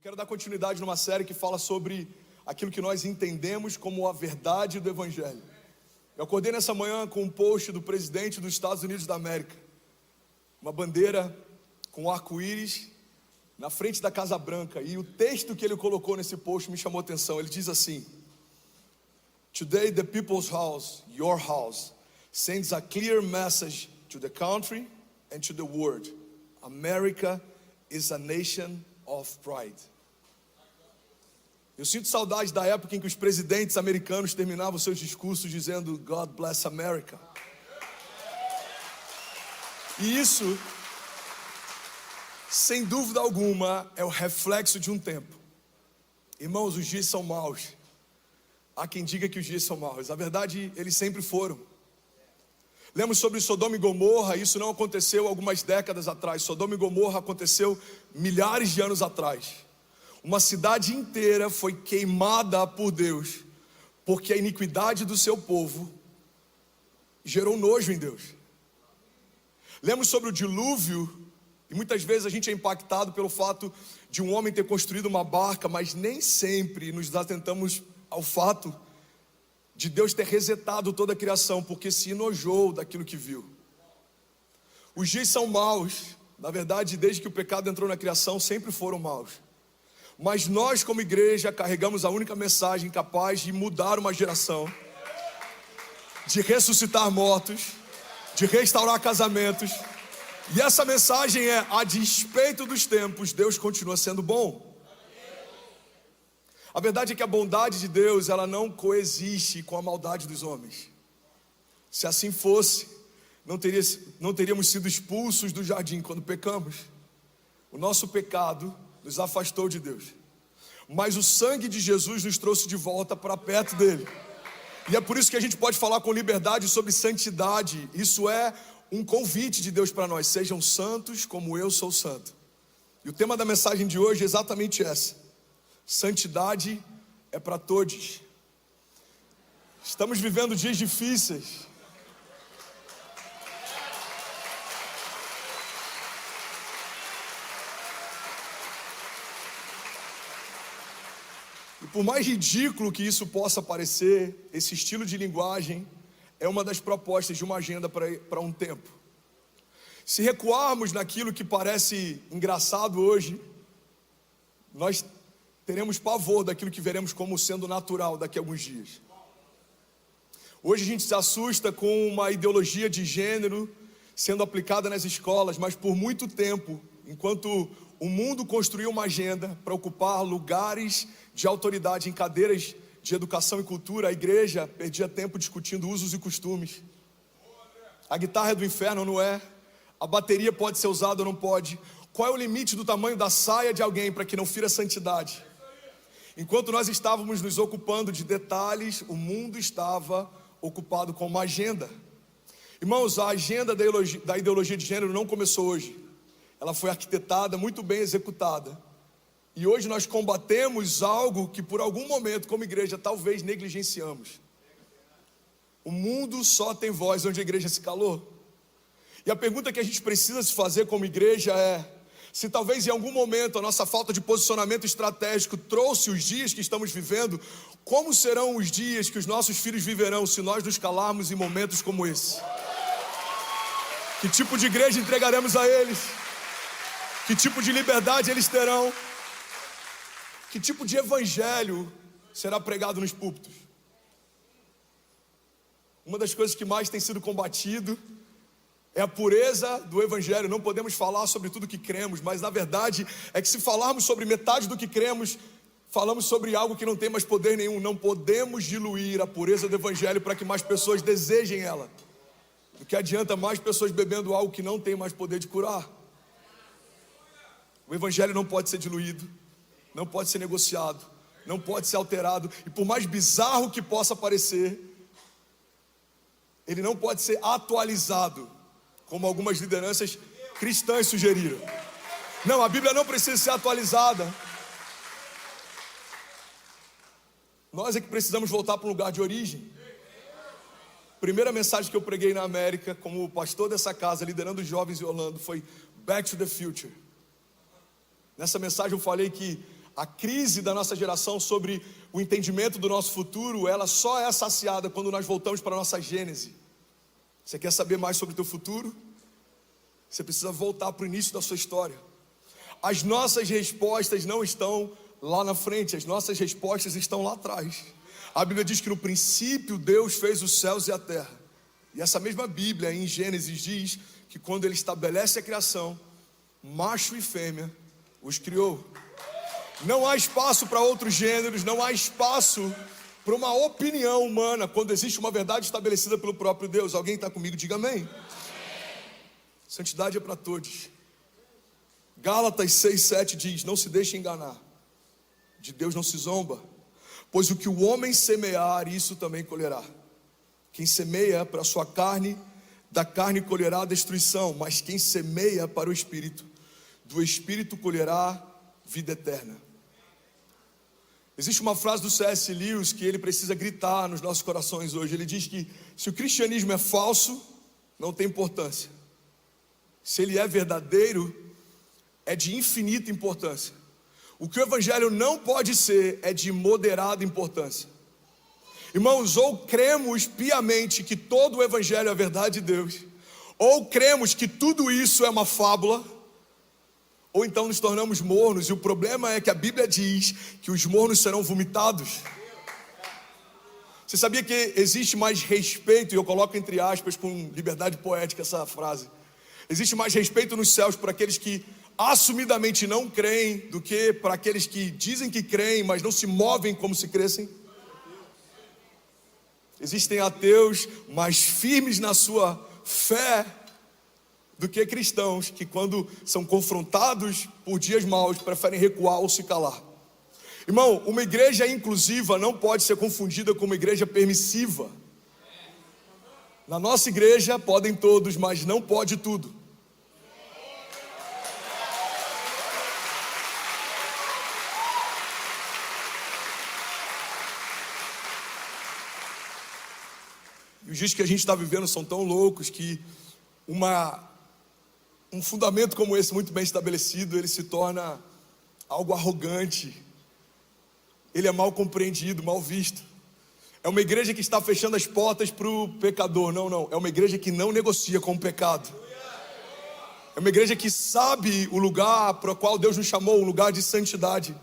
Quero dar continuidade numa série que fala sobre aquilo que nós entendemos como a verdade do Evangelho. Eu acordei nessa manhã com um post do presidente dos Estados Unidos da América, uma bandeira com um arco-íris na frente da Casa Branca, e o texto que ele colocou nesse post me chamou a atenção. Ele diz assim: Today the people's house, your house, sends a clear message to the country and to the world. America is a nation of pride. Eu sinto saudade da época em que os presidentes americanos terminavam seus discursos dizendo God bless America. E isso, sem dúvida alguma, é o reflexo de um tempo. Irmãos, os dias são maus. Há quem diga que os dias são maus. Na verdade, eles sempre foram. Lemos sobre Sodoma e Gomorra. Isso não aconteceu algumas décadas atrás. Sodoma e Gomorra aconteceu milhares de anos atrás. Uma cidade inteira foi queimada por Deus, porque a iniquidade do seu povo gerou nojo em Deus. Lemos sobre o dilúvio, e muitas vezes a gente é impactado pelo fato de um homem ter construído uma barca, mas nem sempre nos atentamos ao fato de Deus ter resetado toda a criação, porque se enojou daquilo que viu. Os dias são maus, na verdade, desde que o pecado entrou na criação, sempre foram maus. Mas nós, como igreja, carregamos a única mensagem capaz de mudar uma geração, de ressuscitar mortos, de restaurar casamentos. E essa mensagem é: a despeito dos tempos, Deus continua sendo bom. A verdade é que a bondade de Deus, ela não coexiste com a maldade dos homens. Se assim fosse, não teríamos sido expulsos do jardim quando pecamos. O nosso pecado nos afastou de Deus, mas o sangue de Jesus nos trouxe de volta para perto dele. E é por isso que a gente pode falar com liberdade sobre santidade. Isso é um convite de Deus para nós: sejam santos como eu sou santo. E o tema da mensagem de hoje é exatamente essa: santidade é para todos. Estamos vivendo dias difíceis. E por mais ridículo que isso possa parecer, esse estilo de linguagem é uma das propostas de uma agenda para um tempo. Se recuarmos naquilo que parece engraçado hoje, nós teremos pavor daquilo que veremos como sendo natural daqui a alguns dias. Hoje a gente se assusta com uma ideologia de gênero sendo aplicada nas escolas, mas por muito tempo, enquanto o mundo construiu uma agenda para ocupar lugares de autoridade em cadeiras de educação e cultura, a igreja perdia tempo discutindo usos e costumes. A guitarra é do inferno ou não é? A bateria pode ser usada ou não pode? Qual é o limite do tamanho da saia de alguém para que não fira a santidade? Enquanto nós estávamos nos ocupando de detalhes, o mundo estava ocupado com uma agenda. Irmãos, a agenda da ideologia de gênero não começou hoje. Ela foi arquitetada, muito bem executada. E hoje nós combatemos algo que por algum momento, como igreja, talvez negligenciamos. O mundo só tem voz onde a igreja se calou. E a pergunta que a gente precisa se fazer como igreja é: se talvez em algum momento a nossa falta de posicionamento estratégico trouxe os dias que estamos vivendo, como serão os dias que os nossos filhos viverão se nós nos calarmos em momentos como esse? Que tipo de igreja entregaremos a eles? Que tipo de liberdade eles terão? Que tipo de evangelho será pregado nos púlpitos? Uma das coisas que mais tem sido combatido é a pureza do evangelho. Não podemos falar sobre tudo que cremos, mas na verdade é que se falarmos sobre metade do que cremos, falamos sobre algo que não tem mais poder nenhum. Não podemos diluir a pureza do evangelho para que mais pessoas desejem ela. O que adianta mais pessoas bebendo algo que não tem mais poder de curar? O evangelho não pode ser diluído, não pode ser negociado, não pode ser alterado. E por mais bizarro que possa parecer, ele não pode ser atualizado, como algumas lideranças cristãs sugeriram. Não, a Bíblia não precisa ser atualizada. Nós é que precisamos voltar para um lugar de origem. Primeira mensagem que eu preguei na América, como pastor dessa casa, liderando os jovens em Orlando, foi Back to the Future. Nessa mensagem eu falei que A crise da nossa geração sobre o entendimento do nosso futuro, ela só é saciada quando nós voltamos para a nossa gênese. Você quer saber mais sobre o teu futuro? Você precisa voltar para o início da sua história. As nossas respostas não estão lá na frente, as nossas respostas estão lá atrás. A Bíblia diz que no princípio Deus fez os céus e a terra. E essa mesma Bíblia em Gênesis diz que quando Ele estabelece a criação, macho e fêmea os criou. Não há espaço para outros gêneros, não há espaço para uma opinião humana quando existe uma verdade estabelecida pelo próprio Deus. Alguém está comigo? Diga amém. Santidade é para todos. Gálatas 6:7 diz: não se deixe enganar, de Deus não se zomba, pois o que o homem semear, isso também colherá. Quem semeia para a sua carne, da carne colherá a destruição, mas quem semeia para o Espírito, do Espírito colherá vida eterna. Existe uma frase do C.S. Lewis que ele precisa gritar nos nossos corações hoje. Ele diz que se o cristianismo é falso, não tem importância. Se ele é verdadeiro, é de infinita importância. O que o evangelho não pode ser é de moderada importância. Irmãos, ou cremos piamente que todo o evangelho é a verdade de Deus, ou cremos que tudo isso é uma fábula, ou então nos tornamos mornos. E o problema é que a Bíblia diz que os mornos serão vomitados. Você sabia que existe mais respeito, e eu coloco entre aspas com liberdade poética essa frase, existe mais respeito nos céus por aqueles que assumidamente não creem do que para aqueles que dizem que creem, mas não se movem como se crescem? Existem ateus mais firmes na sua fé do que cristãos que, quando são confrontados por dias maus, preferem recuar ou se calar. Irmão, uma igreja inclusiva não pode ser confundida com uma igreja permissiva. Na nossa igreja podem todos, mas não pode tudo. E os dias que a gente está vivendo são tão loucos que um fundamento como esse, muito bem estabelecido, ele se torna algo arrogante. Ele é mal compreendido, mal visto. É uma igreja que está fechando as portas para o pecador. Não. É uma igreja que não negocia com o pecado. É uma igreja que sabe o lugar para o qual Deus nos chamou, um lugar de santidade.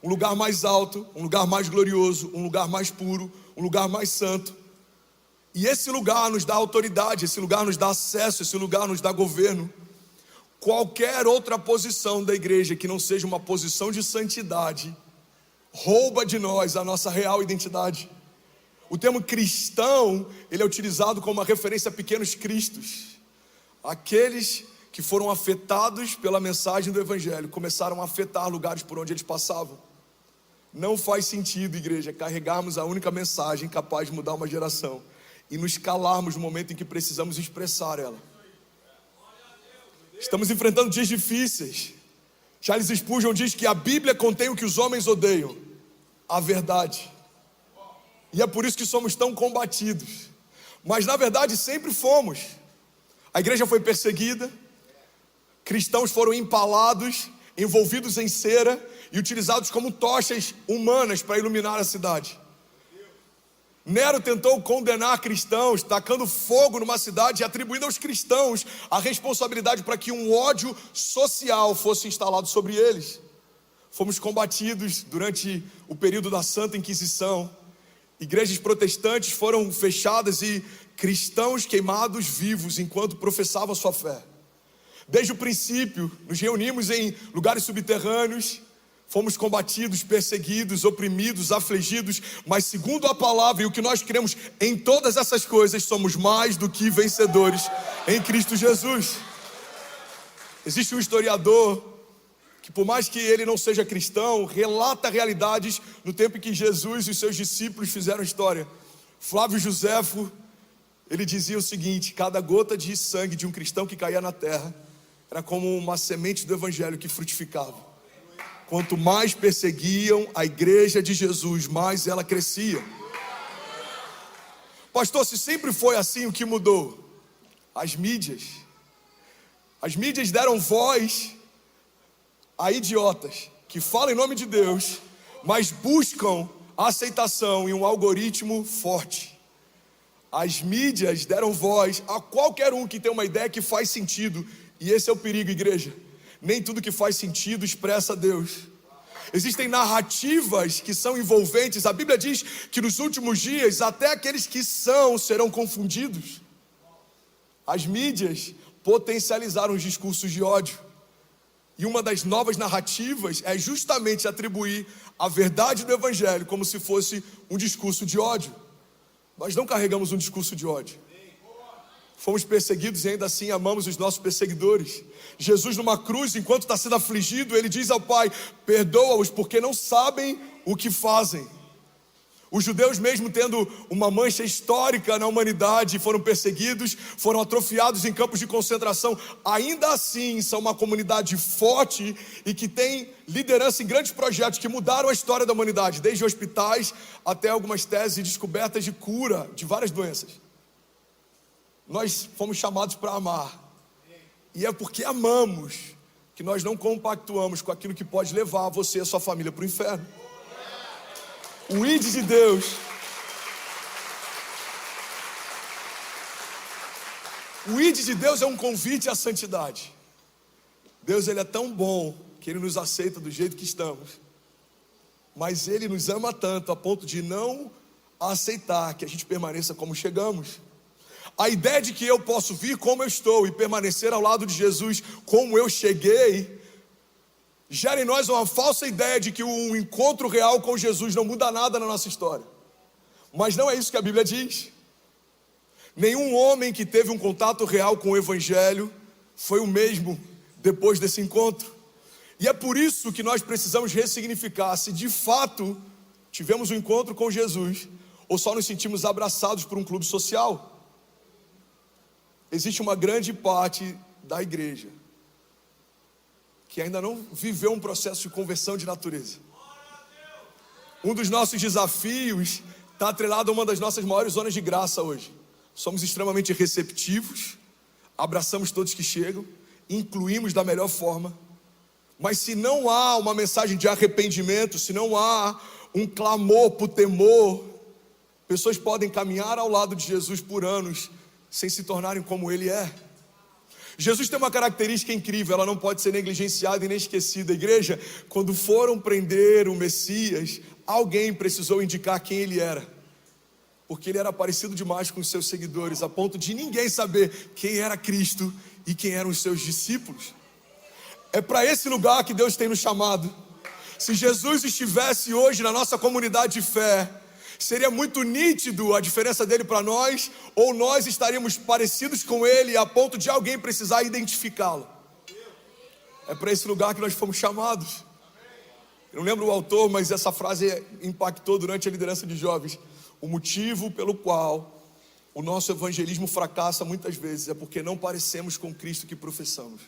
Um lugar mais alto, um lugar mais glorioso, um lugar mais puro, um lugar mais santo. E esse lugar nos dá autoridade, esse lugar nos dá acesso, esse lugar nos dá governo. Qualquer outra posição da igreja que não seja uma posição de santidade, rouba de nós a nossa real identidade. O termo cristão, ele é utilizado como uma referência a pequenos cristos. Aqueles que foram afetados pela mensagem do evangelho, começaram a afetar lugares por onde eles passavam. Não faz sentido, igreja, carregarmos a única mensagem capaz de mudar uma geração e nos calarmos no momento em que precisamos expressar ela. Estamos enfrentando dias difíceis. Charles Spurgeon diz que a Bíblia contém o que os homens odeiam, a verdade. E é por isso que somos tão combatidos. Mas na verdade sempre fomos. A igreja foi perseguida, cristãos foram empalados, envolvidos em cera e utilizados como tochas humanas para iluminar a cidade. Nero tentou condenar cristãos, tacando fogo numa cidade e atribuindo aos cristãos a responsabilidade para que um ódio social fosse instalado sobre eles. Fomos combatidos durante o período da Santa Inquisição. Igrejas protestantes foram fechadas e cristãos queimados vivos enquanto professavam sua fé. Desde o princípio, nos reunimos em lugares subterrâneos, fomos combatidos, perseguidos, oprimidos, afligidos, mas segundo a palavra e o que nós cremos em todas essas coisas, somos mais do que vencedores em Cristo Jesus. Existe um historiador que, por mais que ele não seja cristão, relata realidades no tempo em que Jesus e os seus discípulos fizeram história. Flávio Joséfo, ele dizia o seguinte: cada gota de sangue de um cristão que caía na terra era como uma semente do evangelho que frutificava. Quanto mais perseguiam a igreja de Jesus, mais ela crescia. Pastor, se sempre foi assim, o que mudou? As mídias. As mídias deram voz a idiotas que falam em nome de Deus, mas buscam a aceitação em um algoritmo forte. As mídias deram voz a qualquer um que tem uma ideia que faz sentido, e esse é o perigo, igreja. Nem tudo que faz sentido expressa Deus. Existem narrativas que são envolventes. A Bíblia diz que nos últimos dias até aqueles que serão confundidos. As mídias potencializaram os discursos de ódio. E uma das novas narrativas é justamente atribuir a verdade do Evangelho como se fosse um discurso de ódio. Nós não carregamos um discurso de ódio. Fomos perseguidos e ainda assim amamos os nossos perseguidores. Jesus numa cruz, enquanto está sendo afligido, ele diz ao Pai: perdoa-os porque não sabem o que fazem. Os judeus, mesmo tendo uma mancha histórica na humanidade, foram perseguidos, foram atrofiados em campos de concentração. Ainda assim, são uma comunidade forte e que tem liderança em grandes projetos que mudaram a história da humanidade, desde hospitais até algumas teses e descobertas de cura de várias doenças. Nós fomos chamados para amar. E é porque amamos que nós não compactuamos com aquilo que pode levar você e a sua família para o inferno. O ID de Deus. O ID de Deus é um convite à santidade. Deus, ele é tão bom que ele nos aceita do jeito que estamos. Mas ele nos ama tanto a ponto de não aceitar que a gente permaneça como chegamos. A ideia de que eu posso vir como eu estou e permanecer ao lado de Jesus como eu cheguei, gera em nós uma falsa ideia de que um encontro real com Jesus não muda nada na nossa história. Mas não é isso que a Bíblia diz. Nenhum homem que teve um contato real com o Evangelho foi o mesmo depois desse encontro. E é por isso que nós precisamos ressignificar se de fato tivemos um encontro com Jesus ou só nos sentimos abraçados por um clube social. Existe uma grande parte da igreja que ainda não viveu um processo de conversão de natureza. Um dos nossos desafios está atrelado a uma das nossas maiores zonas de graça hoje. Somos extremamente receptivos, abraçamos todos que chegam, incluímos da melhor forma. Mas se não há uma mensagem de arrependimento, se não há um clamor por temor, pessoas podem caminhar ao lado de Jesus por anos sem se tornarem como ele é. Jesus tem uma característica incrível, ela não pode ser negligenciada e nem esquecida. Igreja, quando foram prender o Messias, alguém precisou indicar quem ele era, porque ele era parecido demais com os seus seguidores, a ponto de ninguém saber quem era Cristo e quem eram os seus discípulos. É para esse lugar que Deus tem nos chamado. Se Jesus estivesse hoje na nossa comunidade de fé, seria muito nítido a diferença dele para nós, ou nós estaríamos parecidos com ele a ponto de alguém precisar identificá-lo. É para esse lugar que nós fomos chamados. Eu não lembro o autor, mas essa frase impactou durante a liderança de jovens. O motivo pelo qual o nosso evangelismo fracassa muitas vezes é porque não parecemos com o Cristo que professamos.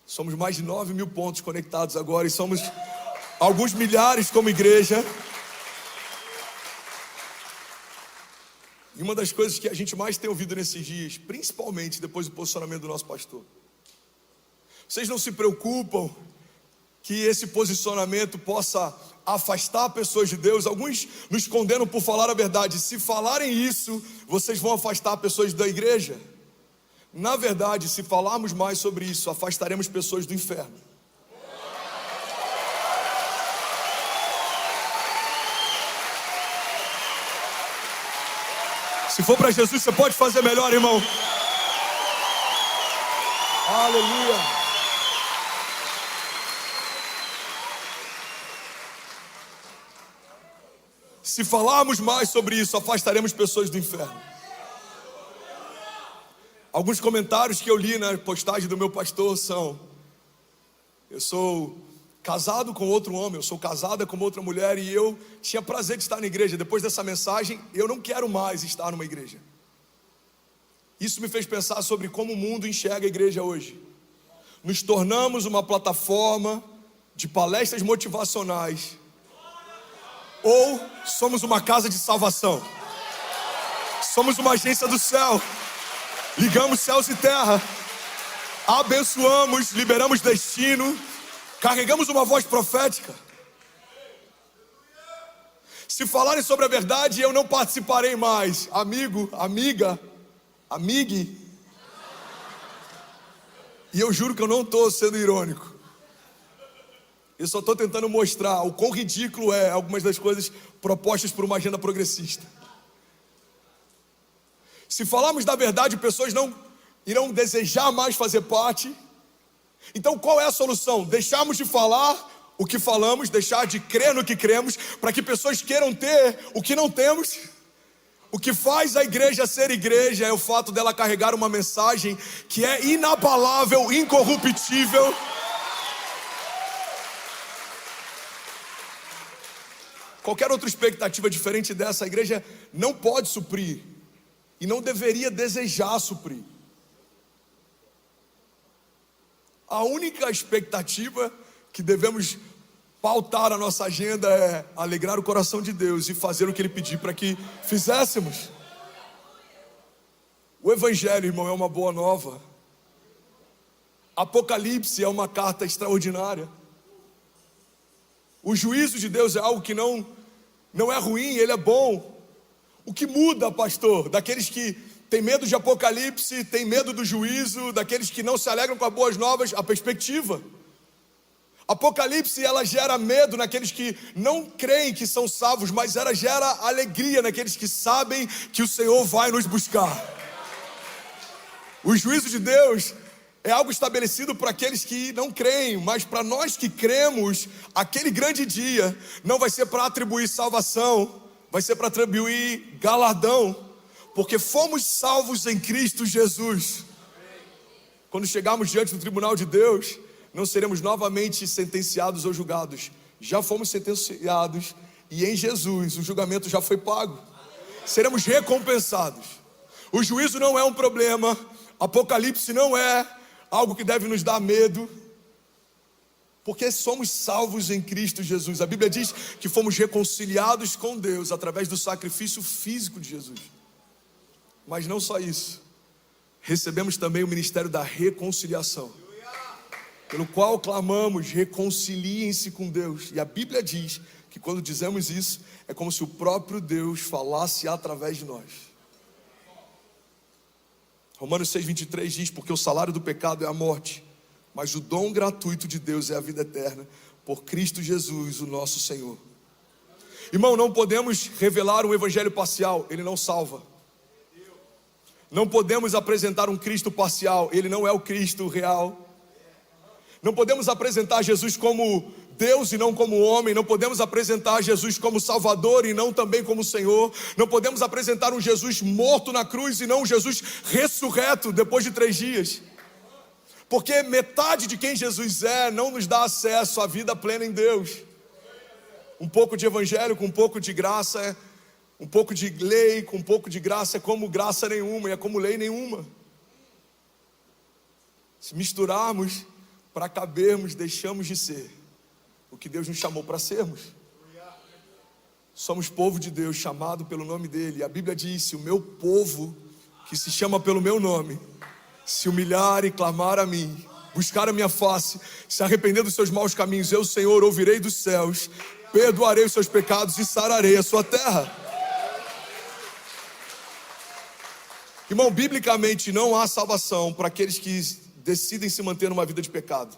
Somos mais de 9.000 pontos conectados agora e somos alguns milhares como igreja. E uma das coisas que a gente mais tem ouvido nesses dias, principalmente depois do posicionamento do nosso pastor: vocês não se preocupam que esse posicionamento possa afastar pessoas de Deus? Alguns nos condenam por falar a verdade. Se falarem isso, vocês vão afastar pessoas da igreja. Na verdade, se falarmos mais sobre isso, afastaremos pessoas do inferno. Se for para Jesus, você pode fazer melhor, irmão. Aleluia. Se falarmos mais sobre isso, afastaremos pessoas do inferno. Alguns comentários que eu li na postagem do meu pastor são: eu sou casado com outro homem, eu sou casada com outra mulher e eu tinha prazer de estar na igreja. Depois dessa mensagem, eu não quero mais estar numa igreja. Isso me fez pensar sobre como o mundo enxerga a igreja hoje. Nos tornamos uma plataforma de palestras motivacionais, ou somos uma casa de salvação? Somos uma agência do céu. Ligamos céus e terra. abençoamos, liberamos destino, carregamos uma voz profética. Se falarem sobre a verdade, eu não participarei mais. Amigo, amiga, amigue. E eu juro que eu não estou sendo irônico. Eu só estou tentando mostrar o quão ridículo é algumas das coisas propostas por uma agenda progressista. Se falarmos da verdade, pessoas não irão desejar mais fazer parte. Então qual é a solução? Deixarmos de falar o que falamos, deixar de crer no que cremos, para que pessoas queiram ter o que não temos. O que faz a igreja ser igreja é o fato dela carregar uma mensagem que é inabalável, incorruptível. Qualquer outra expectativa diferente dessa, a igreja não pode suprir e não deveria desejar suprir. A única expectativa que devemos pautar a nossa agenda é alegrar o coração de Deus e fazer o que Ele pedir para que fizéssemos. O Evangelho, irmão, é uma boa nova. Apocalipse é uma carta extraordinária. O juízo de Deus é algo que não é ruim, ele é bom. O que muda, pastor, daqueles que têm medo de Apocalipse, têm medo do juízo, daqueles que não se alegram com as boas novas, a perspectiva. Apocalipse, ela gera medo naqueles que não creem que são salvos, mas ela gera alegria naqueles que sabem que o Senhor vai nos buscar. O juízo de Deus é algo estabelecido para aqueles que não creem, mas para nós que cremos, aquele grande dia não vai ser para atribuir salvação, vai ser para atribuir galardão, porque fomos salvos em Cristo Jesus. Quando chegarmos diante do tribunal de Deus, não seremos novamente sentenciados ou julgados. Já fomos sentenciados e em Jesus o julgamento já foi pago. Seremos recompensados. O juízo não é um problema. Apocalipse não é algo que deve nos dar medo, porque somos salvos em Cristo Jesus. A Bíblia diz que fomos reconciliados com Deus através do sacrifício físico de Jesus. Mas não só isso, recebemos também o ministério da reconciliação, pelo qual clamamos: reconciliem-se com Deus. E a Bíblia diz que quando dizemos isso, é como se o próprio Deus falasse através de nós. Romanos 6,23 diz: porque o salário do pecado é a morte, mas o dom gratuito de Deus é a vida eterna, por Cristo Jesus, o nosso Senhor. Irmão, não podemos revelar um evangelho parcial, ele não salva. Não podemos apresentar um Cristo parcial, ele não é o Cristo real. Não podemos apresentar Jesus como Deus e não como homem. Não podemos apresentar Jesus como Salvador e não também como Senhor. Não podemos apresentar um Jesus morto na cruz e não um Jesus ressurreto depois de 3 dias. Porque metade de quem Jesus é não nos dá acesso à vida plena em Deus. Um pouco de evangelho com um pouco de graça, um pouco de lei com um pouco de graça é como graça nenhuma e é como lei nenhuma. Se misturarmos para cabermos, deixamos de ser o que Deus nos chamou para sermos. Somos povo de Deus, chamado pelo nome dele. A Bíblia diz: se o meu povo, que se chama pelo meu nome, se humilhar e clamar a mim, buscar a minha face, se arrepender dos seus maus caminhos, eu, Senhor, ouvirei dos céus, perdoarei os seus pecados e sararei a sua terra. Irmão, biblicamente não há salvação para aqueles que decidem se manter numa vida de pecado.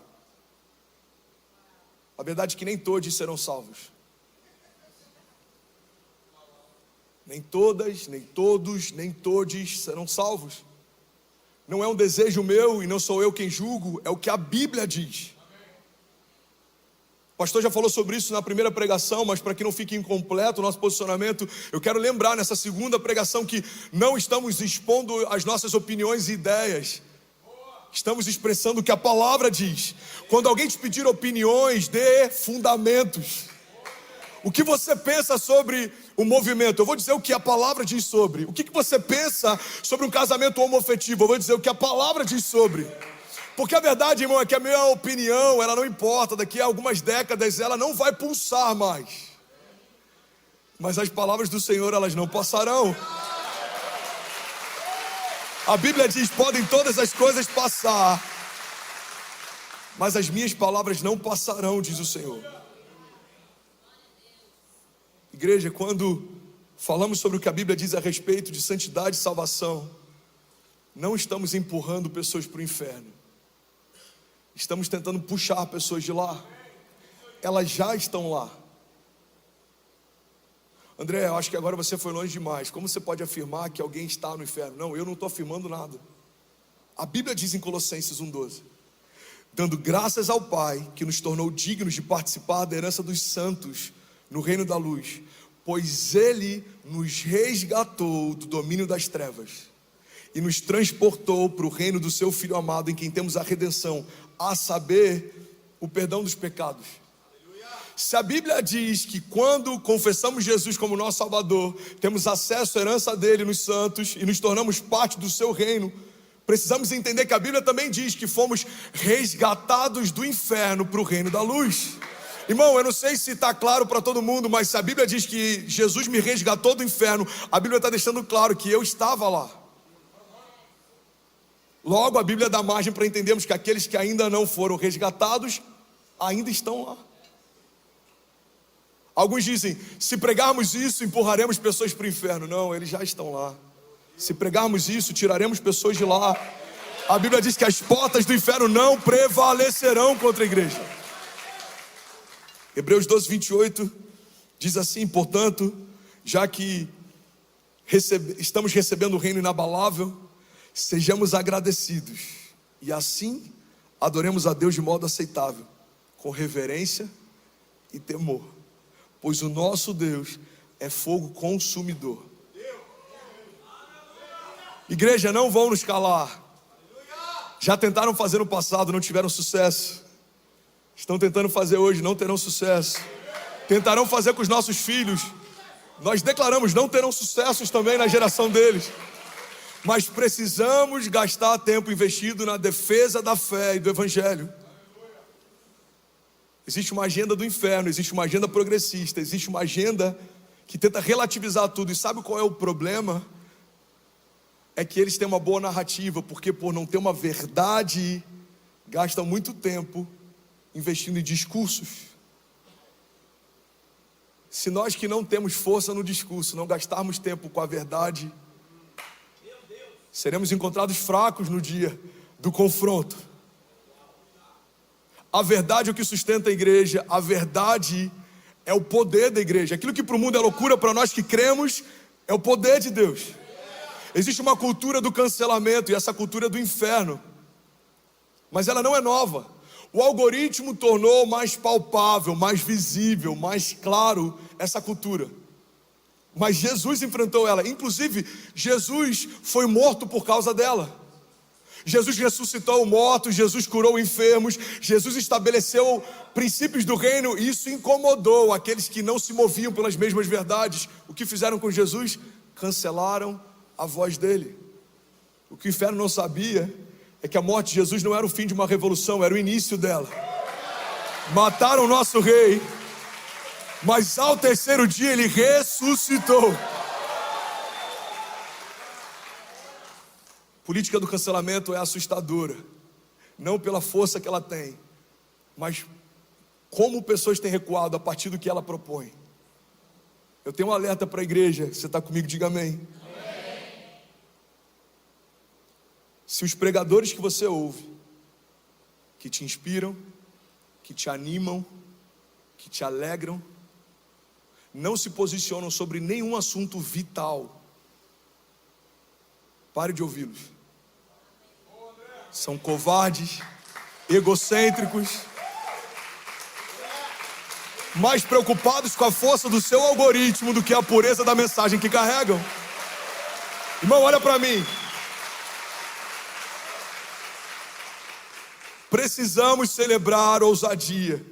A verdade é que nem todos serão salvos. Nem todas, nem todos, nem todes serão salvos. Não é um desejo meu e não sou eu quem julgo, é o que a Bíblia diz. O pastor já falou sobre isso na primeira pregação, mas para que não fique incompleto o nosso posicionamento, eu quero lembrar nessa segunda pregação que não estamos expondo as nossas opiniões e ideias. Estamos expressando o que a palavra diz. Quando alguém te pedir opiniões, dê fundamentos. O que você pensa sobre o movimento? Eu vou dizer o que a palavra diz sobre. O que você pensa sobre um casamento homoafetivo? Eu vou dizer o que a palavra diz sobre. Porque a verdade, irmão, é que a minha opinião, ela não importa. Daqui a algumas décadas ela não vai pulsar mais. Mas as palavras do Senhor, elas não passarão. A Bíblia diz: podem todas as coisas passar, mas as minhas palavras não passarão, diz o Senhor. Igreja, quando falamos sobre o que a Bíblia diz a respeito de santidade e salvação, não estamos empurrando pessoas para o inferno. Estamos tentando puxar pessoas de lá. Elas já estão lá. André, eu acho que agora você foi longe demais. Como você pode afirmar que alguém está no inferno? Não, eu não estou afirmando nada. A Bíblia diz em Colossenses 1,12: dando graças ao Pai, que nos tornou dignos de participar da herança dos santos no reino da luz, pois Ele nos resgatou do domínio das trevas e nos transportou para o reino do seu Filho amado, em quem temos a redenção, a saber, o perdão dos pecados. Se a Bíblia diz que quando confessamos Jesus como nosso Salvador, temos acesso à herança dele nos santos e nos tornamos parte do seu reino, precisamos entender que a Bíblia também diz que fomos resgatados do inferno para o reino da luz. Irmão, eu não sei se está claro para todo mundo, mas se a Bíblia diz que Jesus me resgatou do inferno, a Bíblia está deixando claro que eu estava lá. Logo, a Bíblia dá margem para entendermos que aqueles que ainda não foram resgatados, ainda estão lá. Alguns dizem, se pregarmos isso, empurraremos pessoas para o inferno. Não, eles já estão lá. Se pregarmos isso, tiraremos pessoas de lá. A Bíblia diz que as portas do inferno não prevalecerão contra a igreja. Hebreus 12:28 diz assim: portanto, já que estamos recebendo o reino inabalável, sejamos agradecidos e assim adoremos a Deus de modo aceitável, com reverência e temor, pois o nosso Deus é fogo consumidor. Igreja, não vão nos calar. Já tentaram fazer no passado, não tiveram sucesso. Estão tentando fazer hoje, não terão sucesso. Tentarão fazer com os nossos filhos. Nós declaramos, não terão sucessos também na geração deles. Mas precisamos gastar tempo investido na defesa da fé e do Evangelho. Existe uma agenda do inferno, existe uma agenda progressista, existe uma agenda que tenta relativizar tudo. E sabe qual é o problema? É que eles têm uma boa narrativa, porque por não ter uma verdade, gastam muito tempo investindo em discursos. Se nós que não temos força no discurso, não gastarmos tempo com a verdade, seremos encontrados fracos no dia do confronto. A verdade é o que sustenta a igreja, a verdade é o poder da igreja. Aquilo que para o mundo é loucura, para nós que cremos, é o poder de Deus. Existe uma cultura do cancelamento e essa cultura é do inferno, mas ela não é nova. O algoritmo tornou mais palpável, mais visível, mais claro essa cultura. Mas Jesus enfrentou ela. Inclusive, Jesus foi morto por causa dela. Jesus ressuscitou mortos, Jesus curou enfermos, Jesus estabeleceu princípios do reino, e isso incomodou aqueles que não se moviam pelas mesmas verdades. O que fizeram com Jesus? Cancelaram a voz dele. O que o inferno não sabia é que a morte de Jesus não era o fim de uma revolução, era o início dela. Mataram o nosso rei, mas ao terceiro dia ele ressuscitou. A política do cancelamento é assustadora, não pela força que ela tem, mas como pessoas têm recuado a partir do que ela propõe. Eu tenho um alerta para a igreja. Você está comigo? Diga amém. Se os pregadores que você ouve, que te inspiram, que te animam, que te alegram, não se posicionam sobre nenhum assunto vital, pare de ouvi-los. São covardes, egocêntricos, mais preocupados com a força do seu algoritmo do que a pureza da mensagem que carregam. Irmão, olha para mim. Precisamos celebrar ousadia.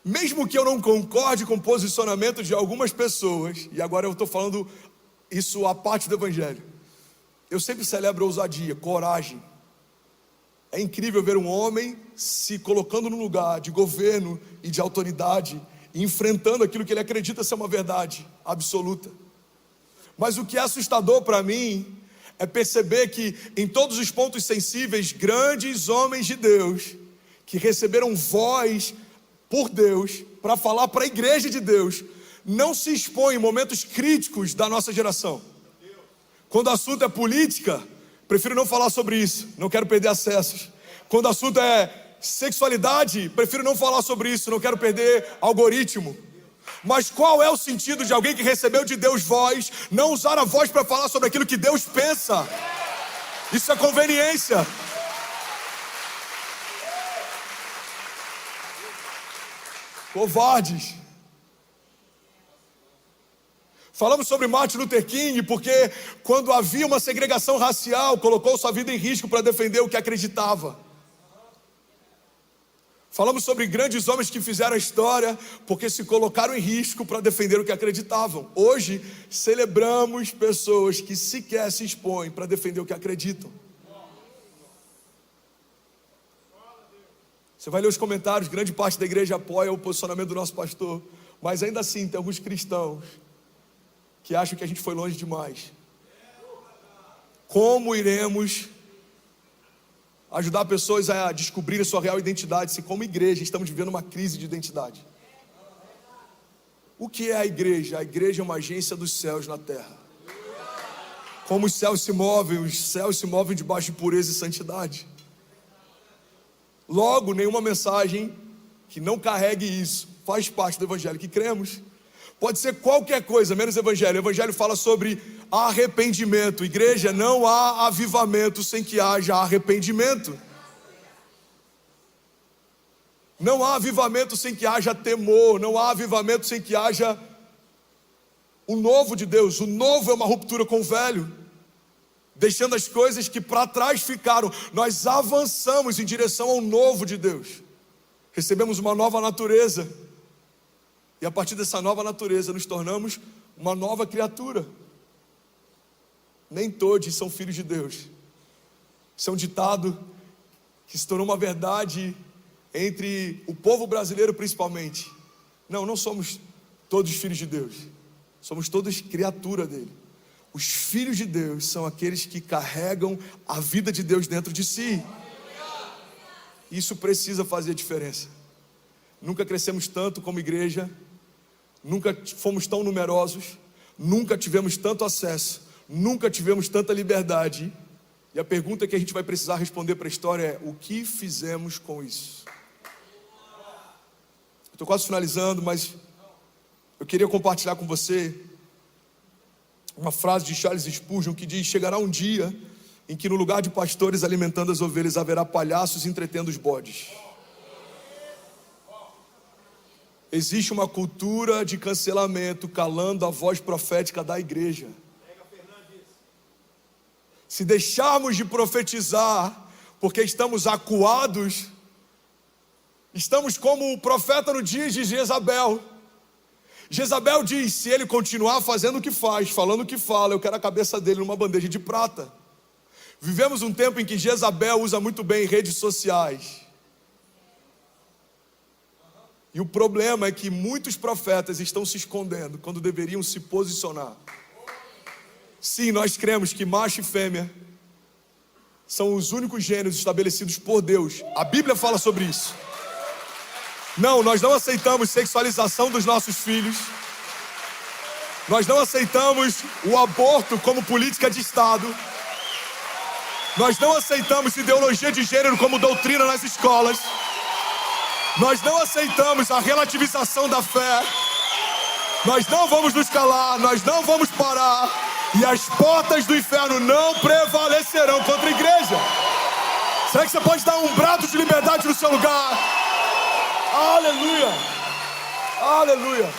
Mesmo que eu não concorde com o posicionamento de algumas pessoas, e agora eu estou falando isso à parte do Evangelho, eu sempre celebro ousadia, coragem. É incrível ver um homem se colocando num lugar de governo e de autoridade, e enfrentando aquilo que ele acredita ser uma verdade absoluta. Mas o que é assustador para mim é perceber que em todos os pontos sensíveis, grandes homens de Deus, que receberam voz por Deus, para falar para a igreja de Deus, não se expõem em momentos críticos da nossa geração. Quando o assunto é política, prefiro não falar sobre isso, não quero perder acessos. Quando o assunto é sexualidade, prefiro não falar sobre isso, não quero perder algoritmo. Mas qual é o sentido de alguém que recebeu de Deus voz, não usar a voz para falar sobre aquilo que Deus pensa? Isso é conveniência. Covardes. Falamos sobre Martin Luther King porque quando havia uma segregação racial, colocou sua vida em risco para defender o que acreditava. Falamos sobre grandes homens que fizeram a história porque se colocaram em risco para defender o que acreditavam. Hoje, celebramos pessoas que sequer se expõem para defender o que acreditam. Você vai ler os comentários, grande parte da igreja apoia o posicionamento do nosso pastor, mas ainda assim tem alguns cristãos que acham que a gente foi longe demais. Como iremos ajudar pessoas a descobrir a sua real identidade, se como igreja estamos vivendo uma crise de identidade? O que é a igreja? A igreja é uma agência dos céus na terra. Como os céus se movem debaixo de pureza e santidade. Logo, nenhuma mensagem que não carregue isso faz parte do evangelho que cremos. Pode ser qualquer coisa, menos evangelho. O evangelho fala sobre arrependimento. Igreja, não há avivamento sem que haja arrependimento. Não há avivamento sem que haja temor. Não há avivamento sem que haja o novo de Deus. O novo é uma ruptura com o velho, deixando as coisas que para trás ficaram. Nós avançamos em direção ao novo de Deus. Recebemos uma nova natureza. E a partir dessa nova natureza nos tornamos uma nova criatura. Nem todos são filhos de Deus. Isso é um ditado que se tornou uma verdade entre o povo brasileiro principalmente. Não somos todos filhos de Deus. Somos todos criatura dele. Os filhos de Deus são aqueles que carregam a vida de Deus dentro de si. Isso precisa fazer diferença. Nunca crescemos tanto como igreja. Nunca fomos tão numerosos, nunca tivemos tanto acesso, nunca tivemos tanta liberdade. E a pergunta que a gente vai precisar responder para a história é: o que fizemos com isso? Estou quase finalizando, mas eu queria compartilhar com você uma frase de Charles Spurgeon que diz: chegará um dia em que no lugar de pastores alimentando as ovelhas haverá palhaços entretendo os bodes. Existe uma cultura de cancelamento calando a voz profética da igreja. Se deixarmos de profetizar porque estamos acuados, estamos como o profeta no dia de Jezabel. Jezabel diz: se ele continuar fazendo o que faz, falando o que fala, eu quero a cabeça dele numa bandeja de prata. Vivemos um tempo em que Jezabel usa muito bem redes sociais. E o problema é que muitos profetas estão se escondendo quando deveriam se posicionar. Sim, nós cremos que macho e fêmea são os únicos gêneros estabelecidos por Deus. A Bíblia fala sobre isso. Não, nós não aceitamos sexualização dos nossos filhos. Nós não aceitamos o aborto como política de Estado. Nós não aceitamos ideologia de gênero como doutrina nas escolas. Nós não aceitamos a relativização da fé. Nós não vamos nos calar, nós não vamos parar. E as portas do inferno não prevalecerão contra a igreja. Será que você pode dar um brado de liberdade no seu lugar? Aleluia! Aleluia!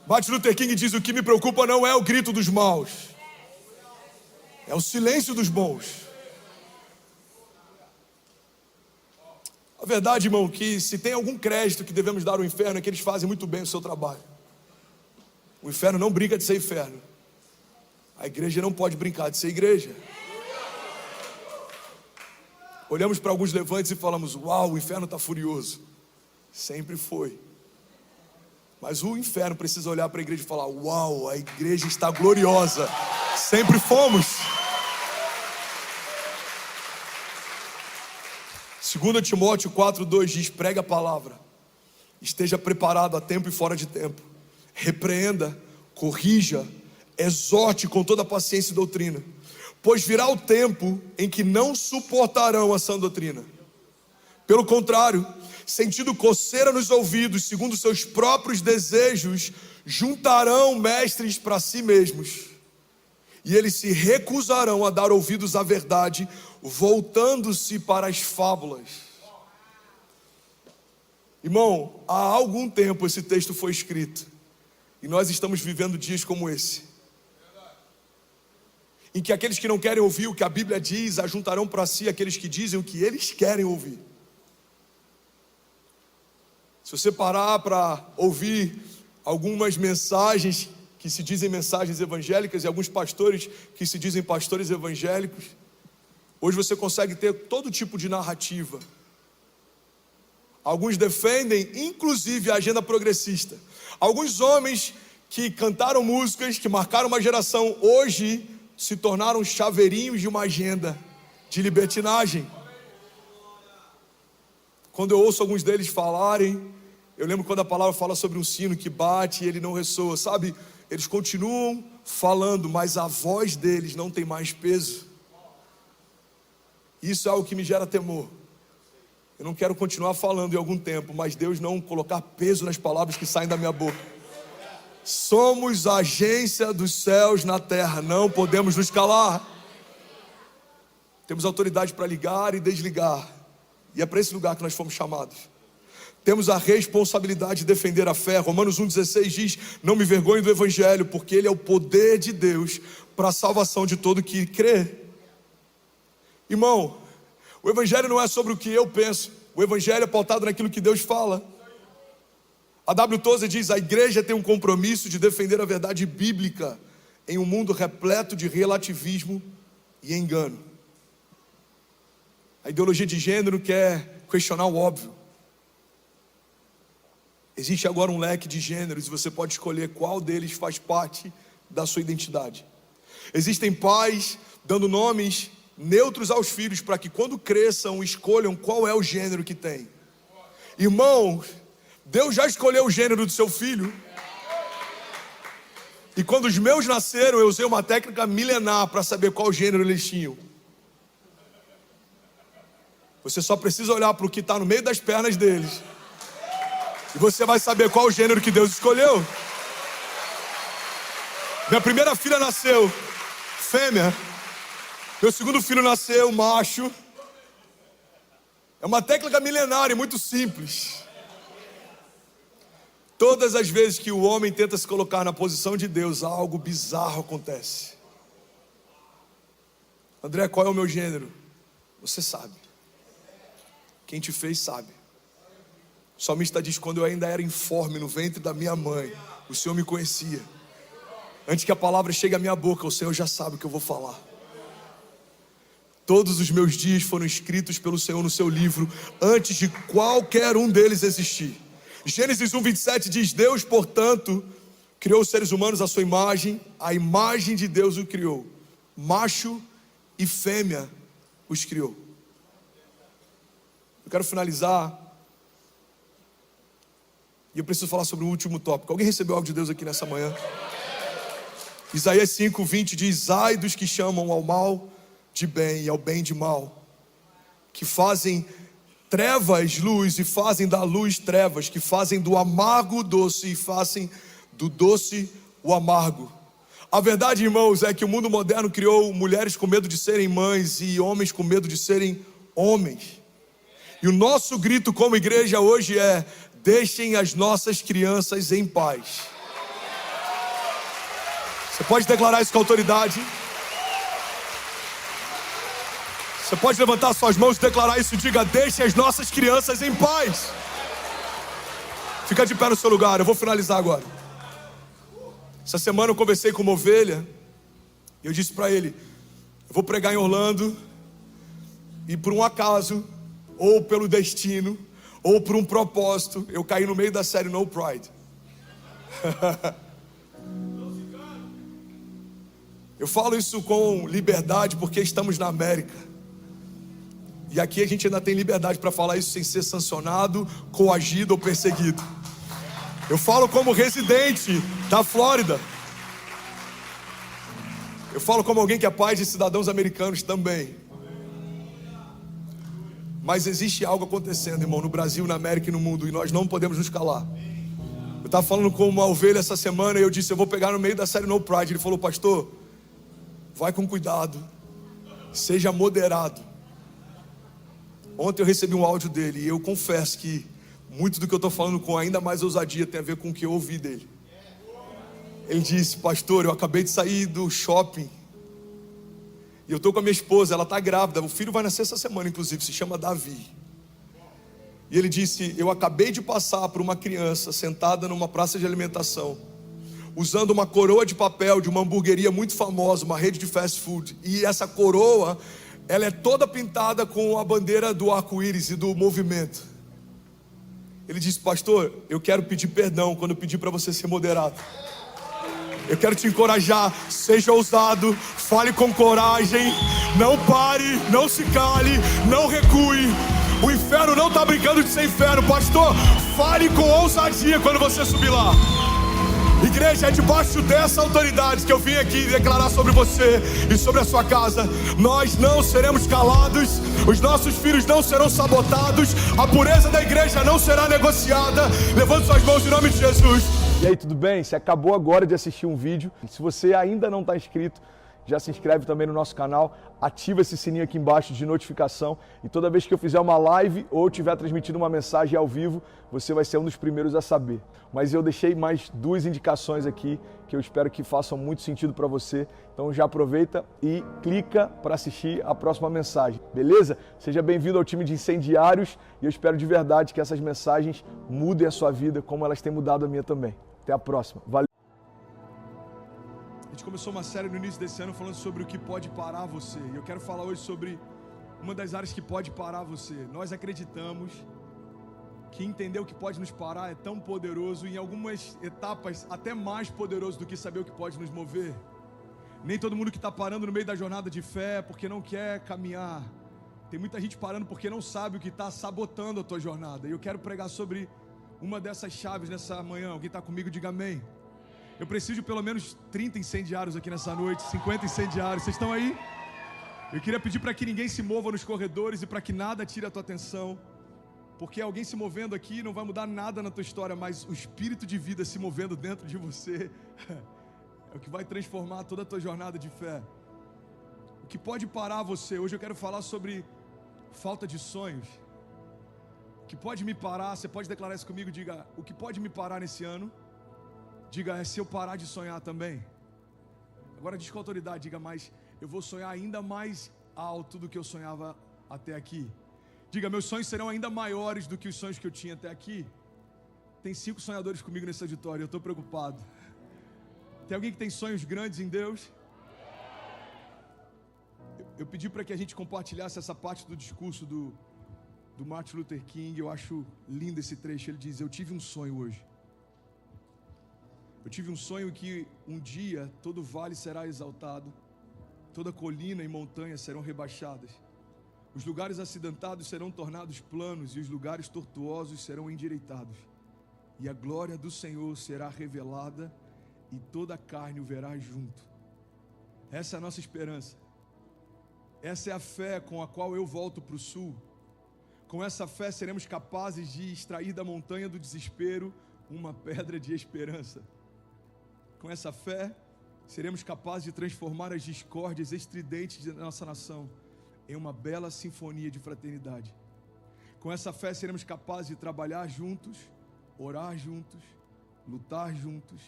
Martin Luther King diz: o que me preocupa não é o grito dos maus, é o silêncio dos bons. A verdade, irmão, que se tem algum crédito que devemos dar ao inferno é que eles fazem muito bem o seu trabalho. O inferno não brinca de ser inferno. A igreja não pode brincar de ser igreja. Olhamos para alguns levantes e falamos: uau, o inferno está furioso. Sempre foi. Mas o inferno precisa olhar para a igreja e falar: uau, a igreja está gloriosa. Sempre fomos. 2 Timóteo 4:2 diz: pregue a palavra, esteja preparado a tempo e fora de tempo, repreenda, corrija, exorte com toda paciência e doutrina, pois virá o tempo em que não suportarão a sã doutrina. Pelo contrário, sentindo coceira nos ouvidos, segundo seus próprios desejos, juntarão mestres para si mesmos, e eles se recusarão a dar ouvidos à verdade, voltando-se para as fábulas. Irmão, há algum tempo esse texto foi escrito, e nós estamos vivendo dias como esse, em que aqueles que não querem ouvir o que a Bíblia diz, ajuntarão para si aqueles que dizem o que eles querem ouvir. Se você parar para ouvir algumas mensagens que se dizem mensagens evangélicas e alguns pastores que se dizem pastores evangélicos, hoje você consegue ter todo tipo de narrativa. Alguns defendem inclusive a agenda progressista. Alguns homens que cantaram músicas que marcaram uma geração, hoje se tornaram chaveirinhos de uma agenda de libertinagem. Quando eu ouço alguns deles falarem, eu lembro quando a palavra fala sobre um sino que bate e ele não ressoa, sabe? Eles continuam falando, mas a voz deles não tem mais peso. Isso é algo que me gera temor. Eu não quero continuar falando em algum tempo, mas Deus não colocar peso nas palavras que saem da minha boca. Somos a agência dos céus na terra, não podemos nos calar. Temos autoridade para ligar e desligar, e é para esse lugar que nós fomos chamados. Temos a responsabilidade de defender a fé. Romanos 1,16 diz: não me vergonhe do evangelho, porque ele é o poder de Deus para a salvação de todo que crê. Irmão, o evangelho não é sobre o que eu penso, o evangelho é pautado naquilo que Deus fala. A W. Tozer diz: a igreja tem um compromisso de defender a verdade bíblica em um mundo repleto de relativismo e engano. A ideologia de gênero quer questionar o óbvio. Existe agora um leque de gêneros e você pode escolher qual deles faz parte da sua identidade. Existem pais dando nomes neutros aos filhos para que quando cresçam escolham qual é o gênero que tem. Irmãos, Deus já escolheu o gênero do seu filho. E quando os meus nasceram, eu usei uma técnica milenar para saber qual gênero eles tinham. Você só precisa olhar para o que está no meio das pernas deles, e você vai saber qual o gênero que Deus escolheu. Minha primeira filha nasceu fêmea. Meu segundo filho nasceu macho. É uma técnica milenar e muito simples. Todas as vezes que o homem tenta se colocar na posição de Deus, algo bizarro acontece. André, qual é o meu gênero? Você sabe. Quem te fez sabe. O salmista diz: quando eu ainda era informe no ventre da minha mãe, o Senhor me conhecia. Antes que a palavra chegue à minha boca, o Senhor já sabe o que eu vou falar. Todos os meus dias foram escritos pelo Senhor no seu livro, antes de qualquer um deles existir. Gênesis 1:27 diz: Deus, portanto, criou os seres humanos à sua imagem, a imagem de Deus o criou, macho e fêmea os criou. Eu quero finalizar, e eu preciso falar sobre o último tópico. Alguém recebeu algo de Deus aqui nessa manhã? Isaías 5:20 diz: ai dos que chamam ao mal de bem e ao bem de mal, que fazem trevas luz e fazem da luz trevas, que fazem do amargo doce e fazem do doce o amargo. A verdade, irmãos, é que o mundo moderno criou mulheres com medo de serem mães e homens com medo de serem homens. E o nosso grito como igreja hoje é: deixem as nossas crianças em paz. Você pode declarar isso com autoridade? Você pode levantar suas mãos e declarar isso. Diga: deixe as nossas crianças em paz. Fica de pé no seu lugar, eu vou finalizar agora. Essa semana eu conversei com uma ovelha, e eu disse para ele: eu vou pregar em Orlando, e por um acaso, ou pelo destino, ou por um propósito, eu caí no meio da série No Pride. Eu falo isso com liberdade porque estamos na América. E aqui a gente ainda tem liberdade para falar isso sem ser sancionado, coagido ou perseguido. Eu falo como residente da Flórida. Eu falo como alguém que é pai de cidadãos americanos também. Mas existe algo acontecendo, irmão, no Brasil, na América e no mundo, e nós não podemos nos calar. Eu estava falando com uma ovelha essa semana e eu disse, eu vou pegar no meio da série No Pride. Ele falou, pastor, vai com cuidado, seja moderado. Ontem eu recebi um áudio dele e eu confesso que muito do que eu estou falando com ainda mais ousadia tem a ver com o que eu ouvi dele. Ele disse, pastor, eu acabei de sair do shopping e eu estou com a minha esposa, ela está grávida, o filho vai nascer essa semana inclusive, se chama Davi. E ele disse, eu acabei de passar por uma criança sentada numa praça de alimentação, usando uma coroa de papel de uma hamburgueria muito famosa, uma rede de fast food. E essa coroa, ela é toda pintada com a bandeira do arco-íris e do movimento. Ele disse, pastor, eu quero pedir perdão quando eu pedi para você ser moderado. Eu quero te encorajar, seja ousado, fale com coragem, não pare, não se cale, não recue. O inferno não está brincando de ser inferno, pastor, fale com ousadia quando você subir lá. Igreja, é debaixo dessa autoridade que eu vim aqui declarar sobre você e sobre a sua casa. Nós não seremos calados, os nossos filhos não serão sabotados, a pureza da igreja não será negociada. Levante suas mãos em nome de Jesus. E aí, tudo bem? Você acabou agora de assistir um vídeo. Se você ainda não está inscrito, já se inscreve também no nosso canal, ativa esse sininho aqui embaixo de notificação e toda vez que eu fizer uma live ou estiver transmitindo uma mensagem ao vivo, você vai ser um dos primeiros a saber. Mas eu deixei mais 2 indicações aqui que eu espero que façam muito sentido para você. Então já aproveita e clica para assistir a próxima mensagem, beleza? Seja bem-vindo ao time de incendiários e eu espero de verdade que essas mensagens mudem a sua vida como elas têm mudado a minha também. Até a próxima. Valeu! A gente começou uma série no início desse ano falando sobre o que pode parar você. E eu quero falar hoje sobre uma das áreas que pode parar você. Nós acreditamos que entender o que pode nos parar é tão poderoso, e em algumas etapas até mais poderoso do que saber o que pode nos mover. Nem todo mundo que está parando no meio da jornada de fé porque não quer caminhar. Tem muita gente parando porque não sabe o que está sabotando a tua jornada. E eu quero pregar sobre uma dessas chaves nessa manhã. Alguém está comigo? Diga amém. Eu preciso de pelo menos 30 incendiários aqui nessa noite, 50 incendiários. Vocês estão aí? Eu queria pedir para que ninguém se mova nos corredores e para que nada tire a tua atenção. Porque alguém se movendo aqui não vai mudar nada na tua história, mas o espírito de vida se movendo dentro de você é o que vai transformar toda a tua jornada de fé. O que pode parar você? Hoje eu quero falar sobre falta de sonhos. O que pode me parar? Você pode declarar isso comigo? Diga, o que pode me parar nesse ano? Diga, é se eu parar de sonhar também. Agora diz com autoridade, diga, mas eu vou sonhar ainda mais alto do que eu sonhava até aqui. Diga, meus sonhos serão ainda maiores do que os sonhos que eu tinha até aqui. Tem 5 sonhadores comigo nesse auditório, eu estou preocupado. Tem alguém que tem sonhos grandes em Deus? Eu pedi para que a gente compartilhasse essa parte do discurso do Martin Luther King. Eu acho lindo esse trecho. Ele diz, eu tive um sonho hoje. Eu tive um sonho que um dia todo vale será exaltado, toda colina e montanha serão rebaixadas. Os lugares acidentados serão tornados planos e os lugares tortuosos serão endireitados. E a glória do Senhor será revelada e toda a carne o verá junto. Essa é a nossa esperança. Essa é a fé com a qual eu volto para o sul. Com essa fé seremos capazes de extrair da montanha do desespero uma pedra de esperança. Com essa fé seremos capazes de transformar as discórdias estridentes da nossa nação em uma bela sinfonia de fraternidade. Com essa fé seremos capazes de trabalhar juntos, orar juntos, lutar juntos,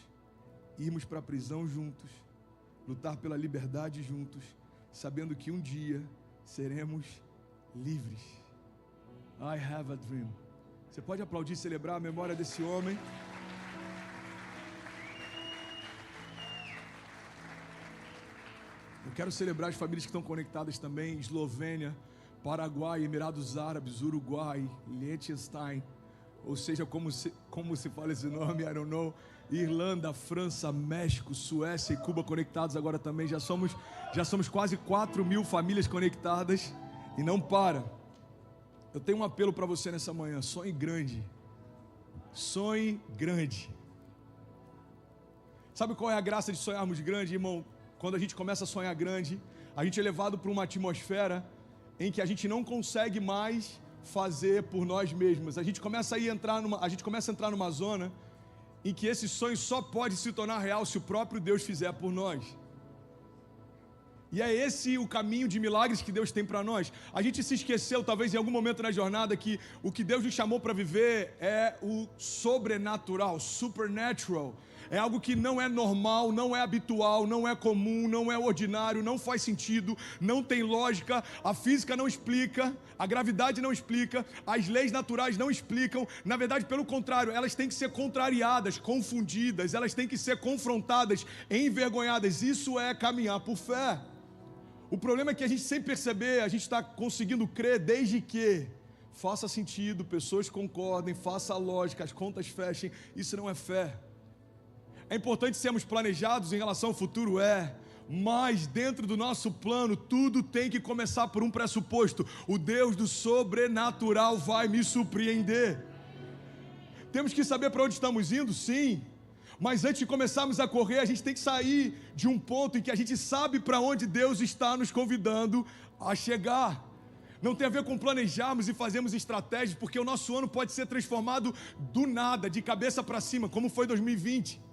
irmos para a prisão juntos, lutar pela liberdade juntos, sabendo que um dia seremos livres. I have a dream. Você pode aplaudir e celebrar a memória desse homem? Eu quero celebrar as famílias que estão conectadas também, Eslovênia, Paraguai, Emirados Árabes, Uruguai, Liechtenstein, ou seja, como se fala esse nome, I don't know, Irlanda, França, México, Suécia e Cuba conectados agora também. Já somos quase 4.000 famílias conectadas e não para. Eu tenho um apelo para você nessa manhã: sonhe grande. Sonhe grande. Sabe qual é a graça de sonharmos grande, irmão? Quando a gente começa a sonhar grande, a gente é levado para uma atmosfera em que a gente não consegue mais fazer por nós mesmos. A gente começa a entrar numa zona em que esse sonho só pode se tornar real se o próprio Deus fizer por nós. E é esse o caminho de milagres que Deus tem para nós. A gente se esqueceu, talvez em algum momento na jornada, que o que Deus nos chamou para viver é o sobrenatural, supernatural. É algo que não é normal, não é habitual, não é comum, não é ordinário, não faz sentido, não tem lógica, a física não explica, a gravidade não explica, as leis naturais não explicam. Na verdade, pelo contrário, elas têm que ser contrariadas, confundidas, elas têm que ser confrontadas, envergonhadas. Isso é caminhar por fé. O problema é que a gente, sem perceber, a gente está conseguindo crer desde que faça sentido, pessoas concordem, faça a lógica, as contas fechem. Isso não é fé. É importante sermos planejados em relação ao futuro, mas dentro do nosso plano, tudo tem que começar por um pressuposto: o Deus do sobrenatural vai me surpreender. Temos que saber para onde estamos indo, sim, mas antes de começarmos a correr, a gente tem que sair de um ponto em que a gente sabe para onde Deus está nos convidando a chegar. Não tem a ver com planejarmos e fazermos estratégias, porque o nosso ano pode ser transformado do nada, de cabeça para cima, como foi 2020.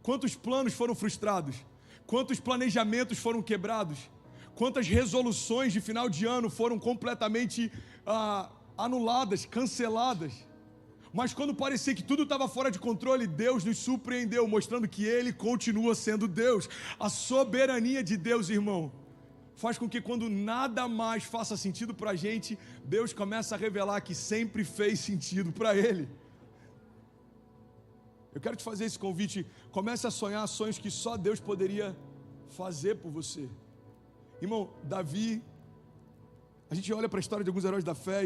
Quantos planos foram frustrados? Quantos planejamentos foram quebrados? Quantas resoluções de final de ano foram completamente anuladas, canceladas? Mas quando parecia que tudo estava fora de controle, Deus nos surpreendeu, mostrando que Ele continua sendo Deus. A soberania de Deus, irmão, faz com que quando nada mais faça sentido para a gente, Deus começa a revelar que sempre fez sentido para Ele. Eu quero te fazer esse convite: comece a sonhar sonhos que só Deus poderia fazer por você. Irmão, Davi, a gente olha para a história de alguns heróis da fé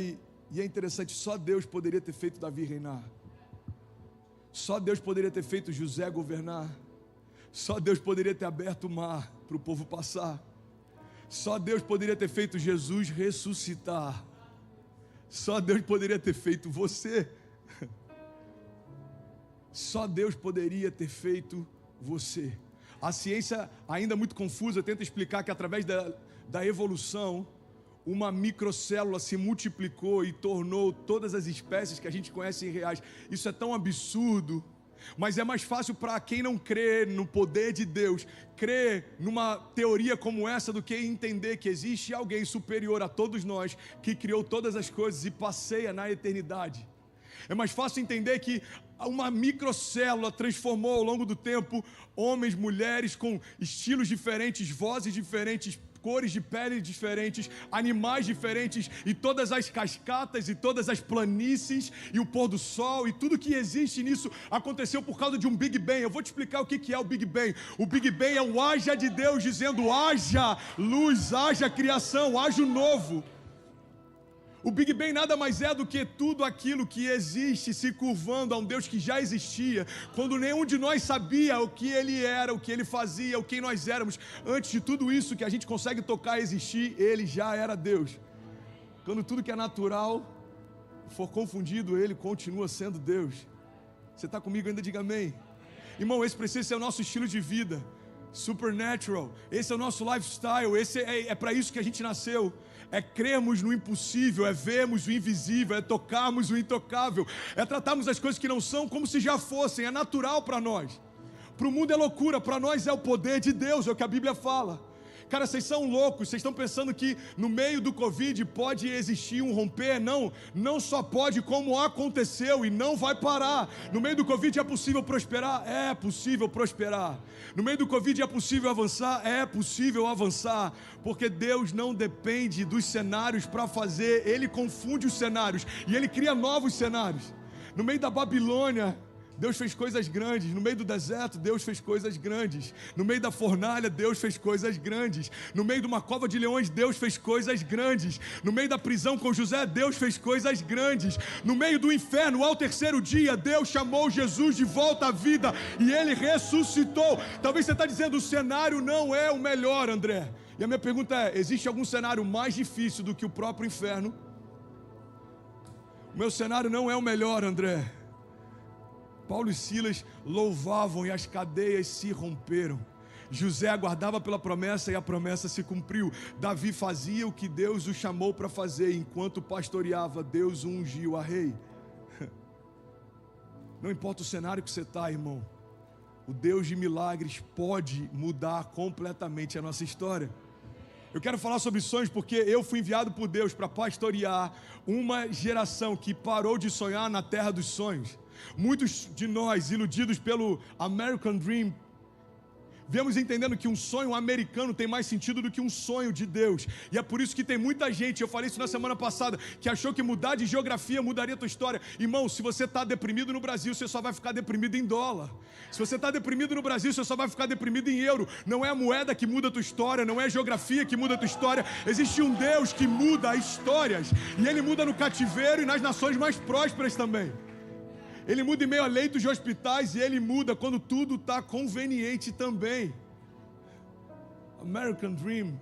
e é interessante, só Deus poderia ter feito Davi reinar. Só Deus poderia ter feito José governar. Só Deus poderia ter aberto o mar para o povo passar. Só Deus poderia ter feito Jesus ressuscitar. Só Deus poderia ter feito você. Só Deus poderia ter feito você. A ciência, ainda muito confusa, tenta explicar que através da evolução, uma microcélula se multiplicou e tornou todas as espécies que a gente conhece em reais. Isso é tão absurdo, mas é mais fácil para quem não crê no poder de Deus, crer numa teoria como essa, do que entender que existe alguém superior a todos nós, que criou todas as coisas e passeia na eternidade. É mais fácil entender que uma microcélula transformou ao longo do tempo homens, mulheres com estilos diferentes, vozes diferentes, cores de pele diferentes, animais diferentes, e todas as cascatas e todas as planícies e o pôr do sol e tudo que existe nisso aconteceu por causa de um Big Bang. Eu vou te explicar o que é o Big Bang. O Big Bang é o haja de Deus dizendo: haja luz, haja criação, haja o novo. O Big Bang nada mais é do que tudo aquilo que existe se curvando a um Deus que já existia, quando nenhum de nós sabia o que Ele era, o que Ele fazia, o que nós éramos. Antes de tudo isso que a gente consegue tocar existir, Ele já era Deus. Quando tudo que é natural for confundido, Ele continua sendo Deus. Você está comigo ainda? Diga amém. Irmão, esse precisa ser o nosso estilo de vida, supernatural. Esse é o nosso lifestyle, esse é para isso que a gente nasceu. É crermos no impossível, é vermos o invisível, é tocarmos o intocável, é tratarmos as coisas que não são como se já fossem. É natural para nós. Para o mundo é loucura, para nós é o poder de Deus, é o que a Bíblia fala. Cara, vocês são loucos, vocês estão pensando que no meio do Covid pode existir um romper? Não só pode, como aconteceu e não vai parar. No meio do Covid é possível prosperar? É possível prosperar. No meio do Covid é possível avançar? É possível avançar, porque Deus não depende dos cenários para fazer, Ele confunde os cenários e Ele cria novos cenários. No meio da Babilônia, Deus fez coisas grandes. No meio do deserto, Deus fez coisas grandes. No meio da fornalha, Deus fez coisas grandes. No meio de uma cova de leões, Deus fez coisas grandes. No meio da prisão com José, Deus fez coisas grandes. No meio do inferno, ao terceiro dia, Deus chamou Jesus de volta à vida e Ele ressuscitou. Talvez você está dizendo, o cenário não é o melhor, André. E a minha pergunta é, existe algum cenário mais difícil do que o próprio inferno? O meu cenário não é o melhor, André. Paulo e Silas louvavam e as cadeias se romperam. José aguardava pela promessa e a promessa se cumpriu. Davi fazia o que Deus o chamou para fazer. Enquanto pastoreava, Deus o ungiu a rei. Não importa o cenário que você está, irmão. O Deus de milagres pode mudar completamente a nossa história. Eu quero falar sobre sonhos porque eu fui enviado por Deus para pastorear uma geração que parou de sonhar na terra dos sonhos. Muitos de nós, iludidos pelo American Dream, viemos entendendo que um sonho americano tem mais sentido do que um sonho de Deus. E é por isso que tem muita gente, eu falei isso na semana passada, que achou que mudar de geografia mudaria a tua história. Irmão, se você está deprimido no Brasil, você só vai ficar deprimido em dólar. Se você está deprimido no Brasil, você só vai ficar deprimido em euro. Não é a moeda que muda a tua história, não é a geografia que muda a tua história. Existe um Deus que muda histórias. E Ele muda no cativeiro e nas nações mais prósperas também. Ele muda em meio a leitos de hospitais e Ele muda quando tudo está conveniente também. American Dream.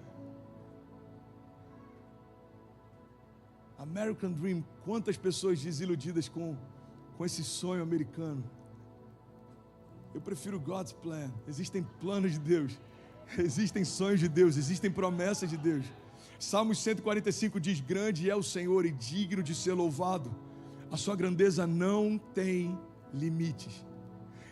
American Dream. Quantas pessoas desiludidas com esse sonho americano. Eu prefiro God's Plan. Existem planos de Deus. Existem sonhos de Deus. Existem promessas de Deus. Salmos 145 diz, grande é o Senhor e digno de ser louvado. A sua grandeza não tem limites.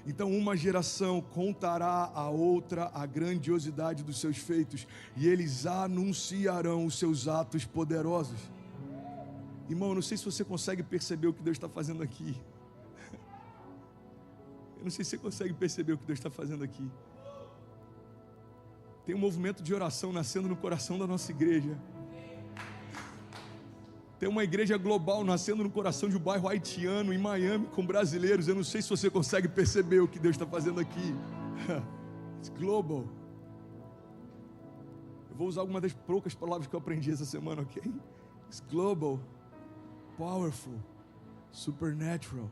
Então uma geração contará a outra a grandiosidade dos seus feitos e eles anunciarão os seus atos poderosos. Irmão, eu não sei se você consegue perceber o que Deus está fazendo aqui. Eu não sei se você consegue perceber o que Deus está fazendo aqui. Tem um movimento de oração nascendo no coração da nossa igreja. Tem uma igreja global nascendo no coração de um bairro haitiano em Miami com brasileiros. Eu não sei se você consegue perceber o que Deus está fazendo aqui. It's global. Eu vou usar algumas das poucas palavras que eu aprendi essa semana, ok? It's global, powerful, supernatural.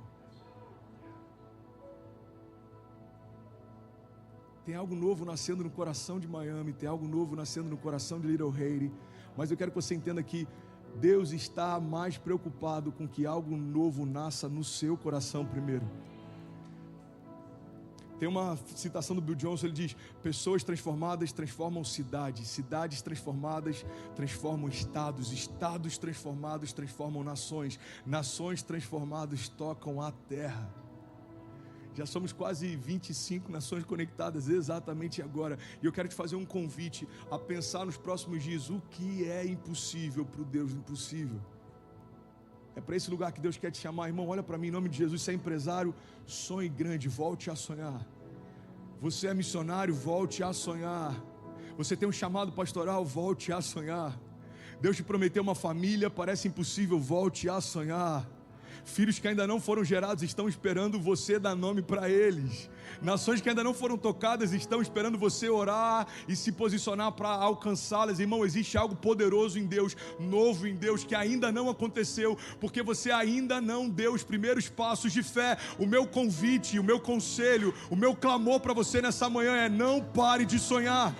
Tem algo novo nascendo no coração de Miami, tem algo novo nascendo no coração de Little Haiti. Mas eu quero que você entenda que Deus está mais preocupado com que algo novo nasça no seu coração primeiro. Tem uma citação do Bill Johnson, ele diz, pessoas transformadas transformam cidades, cidades transformadas transformam estados, estados transformados transformam nações, nações transformadas tocam a terra. Já somos quase 25 nações conectadas exatamente agora. E eu quero te fazer um convite a pensar nos próximos dias o que é impossível para o Deus impossível. É para esse lugar que Deus quer te chamar. Irmão, olha para mim, em nome de Jesus. Você é empresário, sonhe grande, volte a sonhar. Você é missionário, volte a sonhar. Você tem um chamado pastoral, volte a sonhar. Deus te prometeu uma família, parece impossível, volte a sonhar. Filhos que ainda não foram gerados estão esperando você dar nome para eles. Nações que ainda não foram tocadas estão esperando você orar e se posicionar para alcançá-las. Irmão, existe algo poderoso em Deus, novo em Deus, que ainda não aconteceu, porque você ainda não deu os primeiros passos de fé. O meu convite, o meu conselho, o meu clamor para você nessa manhã é: não pare de sonhar.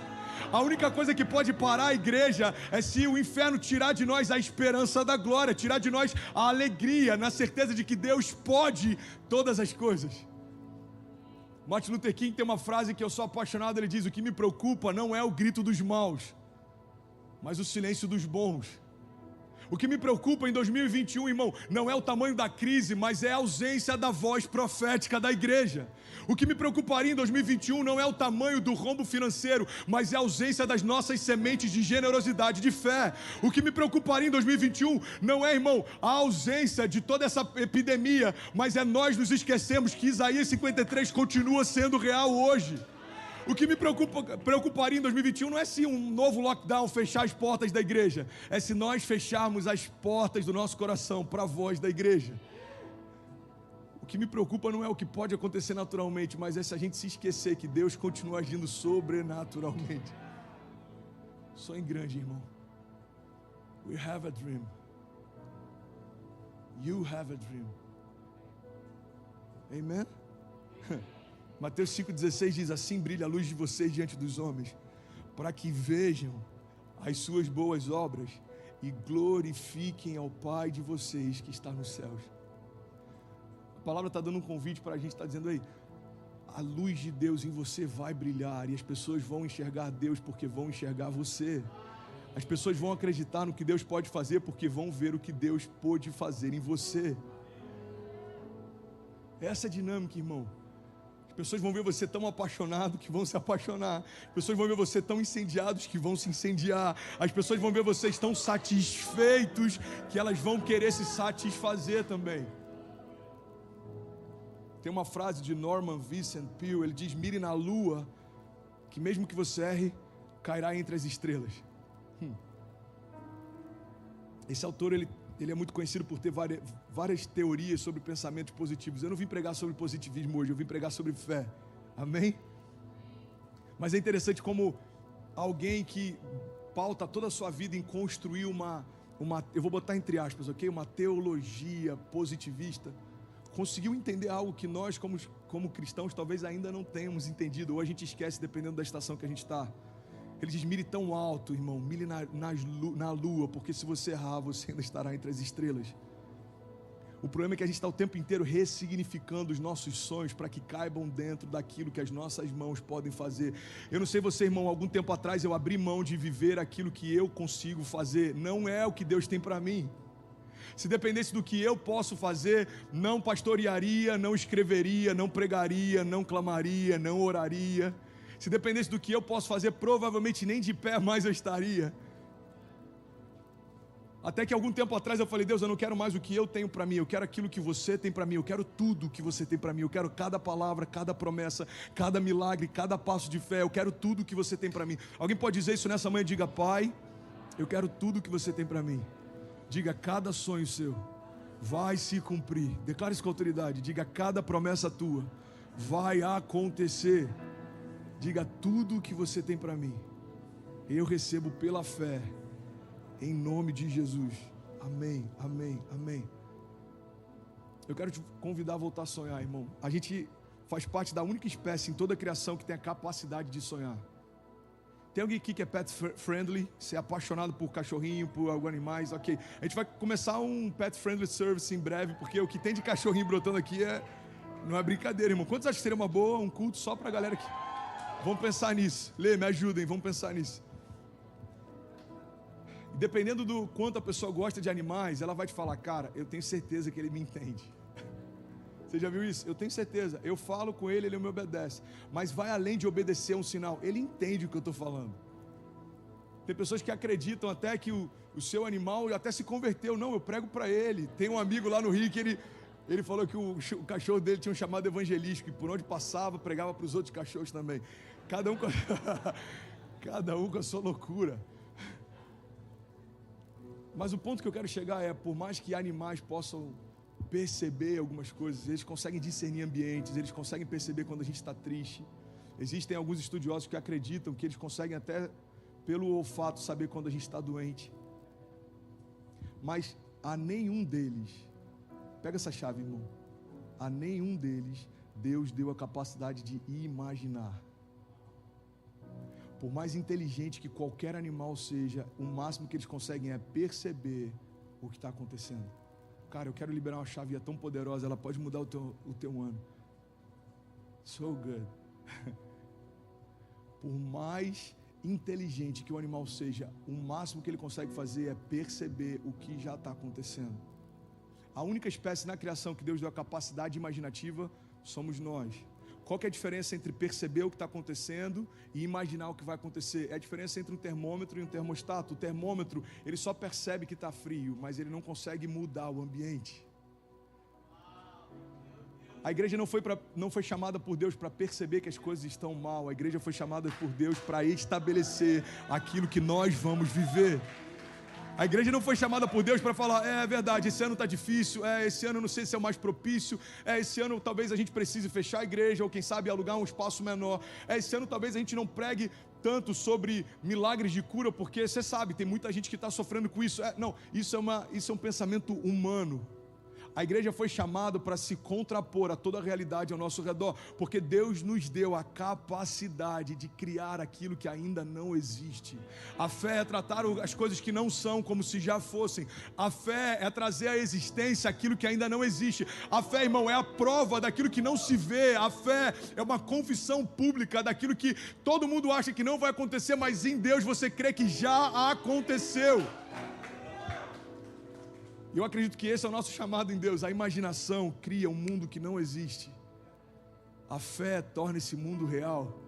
A única coisa que pode parar a igreja é se o inferno tirar de nós a esperança da glória, tirar de nós a alegria, na certeza de que Deus pode todas as coisas. Martin Luther King tem uma frase que eu sou apaixonado, ele diz: o que me preocupa não é o grito dos maus, mas o silêncio dos bons. O que me preocupa em 2021, irmão, não é o tamanho da crise, mas é a ausência da voz profética da igreja. O que me preocuparia em 2021 não é o tamanho do rombo financeiro, mas é a ausência das nossas sementes de generosidade, de fé. O que me preocuparia em 2021 não é, irmão, a ausência de toda essa epidemia, mas é nós nos esquecemos que Isaías 53 continua sendo real hoje. O que me preocuparia em 2021 não é se um novo lockdown fechar as portas da igreja, é se nós fecharmos as portas do nosso coração para a voz da igreja. O que me preocupa não é o que pode acontecer naturalmente, mas é se a gente se esquecer que Deus continua agindo sobrenaturalmente. Sonhe grande, irmão. We have a dream. You have a dream. Amen? Mateus 5,16 diz: assim brilha a luz de vocês diante dos homens, para que vejam as suas boas obras e glorifiquem ao Pai de vocês que está nos céus. A palavra está dando um convite para a gente, está dizendo aí, a luz de Deus em você vai brilhar e as pessoas vão enxergar Deus porque vão enxergar você. As pessoas vão acreditar no que Deus pode fazer porque vão ver o que Deus pôde fazer em você. Essa é a dinâmica, irmão. As pessoas vão ver você tão apaixonado que vão se apaixonar. As pessoas vão ver você tão incendiados que vão se incendiar. As pessoas vão ver vocês tão satisfeitos que elas vão querer se satisfazer também. Tem uma frase de Norman Vincent Peale, ele diz: mire na lua, que mesmo que você erre, cairá entre as estrelas. Esse autor, ele é muito conhecido por ter várias teorias sobre pensamentos positivos. Eu não vim pregar sobre positivismo hoje, eu vim pregar sobre fé. Amém? Mas é interessante como alguém que pauta toda a sua vida em construir eu vou botar entre aspas, ok? Uma teologia positivista, conseguiu entender algo que nós, como cristãos, talvez ainda não tenhamos entendido, ou a gente esquece dependendo da estação que a gente está. Ele diz: mire tão alto, irmão, mire na lua, porque se você errar, você ainda estará entre as estrelas. O problema é que a gente está o tempo inteiro ressignificando os nossos sonhos para que caibam dentro daquilo que as nossas mãos podem fazer. Eu não sei você, irmão, algum tempo atrás eu abri mão de viver aquilo que eu consigo fazer. Não é o que Deus tem para mim. Se dependesse do que eu posso fazer, não pastorearia, não escreveria, não pregaria, não clamaria, não oraria. Se dependesse do que eu posso fazer, provavelmente nem de pé mais eu estaria. Até que algum tempo atrás eu falei: Deus, eu não quero mais o que eu tenho para mim, eu quero aquilo que você tem para mim, eu quero tudo que você tem para mim, eu quero cada palavra, cada promessa, cada milagre, cada passo de fé, eu quero tudo que você tem para mim. Alguém pode dizer isso nessa manhã? Diga: Pai, eu quero tudo que você tem para mim. Diga: cada sonho seu vai se cumprir. Declare isso com autoridade. Diga: cada promessa tua vai acontecer. Diga: tudo o que você tem para mim, eu recebo pela fé, em nome de Jesus. Amém, amém, amém. Eu quero te convidar a voltar a sonhar, irmão. A gente faz parte da única espécie em toda a criação que tem a capacidade de sonhar. Tem alguém aqui que é pet friendly? Você é apaixonado por cachorrinho, por alguns animais? Ok. A gente vai começar um pet friendly service em breve, porque o que tem de cachorrinho brotando aqui não é brincadeira, irmão. Quantos acham que seria uma boa, um culto só pra galera aqui? Vamos pensar nisso. Lê, me ajudem, vamos pensar nisso. Dependendo do quanto a pessoa gosta de animais, ela vai te falar: cara, eu tenho certeza que ele me entende. Você já viu isso? Eu tenho certeza. Eu falo com ele, ele me obedece. Mas vai além de obedecer um sinal. Ele entende o que eu estou falando. Tem pessoas que acreditam até que o seu animal até se converteu. Não, eu prego para ele. Tem um amigo lá no Rio que ele falou que o cachorro dele tinha um chamado evangelístico, e por onde passava, pregava para os outros cachorros também. Cada um com a sua loucura. Mas o ponto que eu quero chegar é: por mais que animais possam perceber algumas coisas, eles conseguem discernir ambientes, eles conseguem perceber quando a gente está triste. Existem alguns estudiosos que acreditam que eles conseguem até pelo olfato saber quando a gente está doente. Mas a nenhum deles, pega essa chave, irmão, a nenhum deles Deus deu a capacidade de imaginar. Por mais inteligente que qualquer animal seja, o máximo que eles conseguem é perceber o que está acontecendo. Cara, eu quero liberar uma chave tão poderosa, ela pode mudar o teu ano. So good. Por mais inteligente que o animal seja, o máximo que ele consegue fazer é perceber o que já está acontecendo. A única espécie na criação que Deus deu a capacidade imaginativa somos nós. Qual que é a diferença entre perceber o que está acontecendo e imaginar o que vai acontecer? É a diferença entre um termômetro e um termostato. O termômetro, ele só percebe que está frio, mas ele não consegue mudar o ambiente. A igreja não foi chamada por Deus para perceber que as coisas estão mal. A igreja foi chamada por Deus para estabelecer aquilo que nós vamos viver. A igreja não foi chamada por Deus para falar, é verdade, esse ano está difícil, esse ano não sei se é o mais propício, esse ano talvez a gente precise fechar a igreja, ou quem sabe alugar um espaço menor, esse ano talvez a gente não pregue tanto sobre milagres de cura, porque você sabe, tem muita gente que está sofrendo com isso. Não, isso é um pensamento humano. A igreja foi chamada para se contrapor a toda a realidade ao nosso redor, porque Deus nos deu a capacidade de criar aquilo que ainda não existe. A fé é tratar as coisas que não são como se já fossem. A fé é trazer à existência aquilo que ainda não existe. A fé, irmão, é a prova daquilo que não se vê. A fé é uma confissão pública daquilo que todo mundo acha que não vai acontecer, mas em Deus você crê que já aconteceu. Eu acredito que esse é o nosso chamado em Deus. A imaginação cria um mundo que não existe. A fé torna esse mundo real.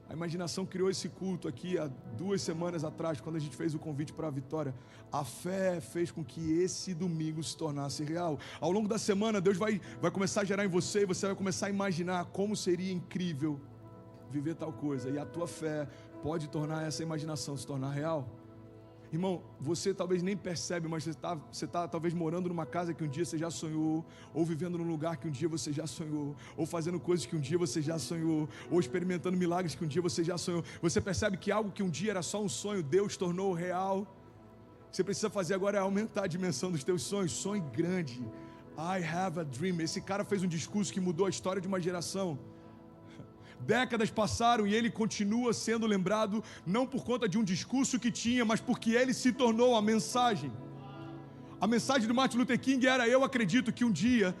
A imaginação criou esse culto aqui há 2 semanas atrás, quando a gente fez o convite para a Vitória. A fé fez com que esse domingo se tornasse real. Ao longo da semana, Deus vai começar a gerar em você, e você vai começar a imaginar como seria incrível viver tal coisa. E a tua fé pode tornar essa imaginação se tornar real. Irmão, você talvez nem percebe, mas você está talvez morando numa casa que um dia você já sonhou, ou vivendo num lugar que um dia você já sonhou, ou fazendo coisas que um dia você já sonhou, ou experimentando milagres que um dia você já sonhou. Você percebe que algo que um dia era só um sonho, Deus tornou real. O que você precisa fazer agora é aumentar a dimensão dos teus sonhos. Sonhe grande. I have a dream. Esse cara fez um discurso que mudou a história de uma geração. Décadas passaram e ele continua sendo lembrado não por conta de um discurso que tinha, mas porque ele se tornou a mensagem. A mensagem do Martin Luther King era: eu acredito que um dia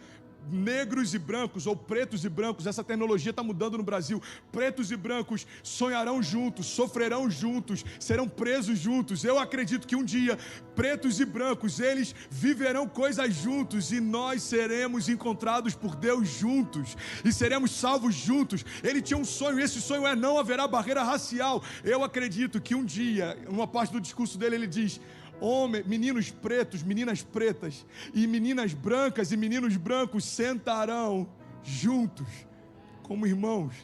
negros e brancos, ou pretos e brancos, essa tecnologia está mudando no Brasil, pretos e brancos sonharão juntos, sofrerão juntos, serão presos juntos. Eu acredito que um dia pretos e brancos, eles viverão coisas juntos, e nós seremos encontrados por Deus juntos, e seremos salvos juntos. Ele tinha um sonho, e esse sonho é: não haverá barreira racial. Eu acredito que um dia, uma parte do discurso dele, ele diz: meninos pretos, meninas pretas, e meninas brancas e meninos brancos sentarão juntos como irmãos.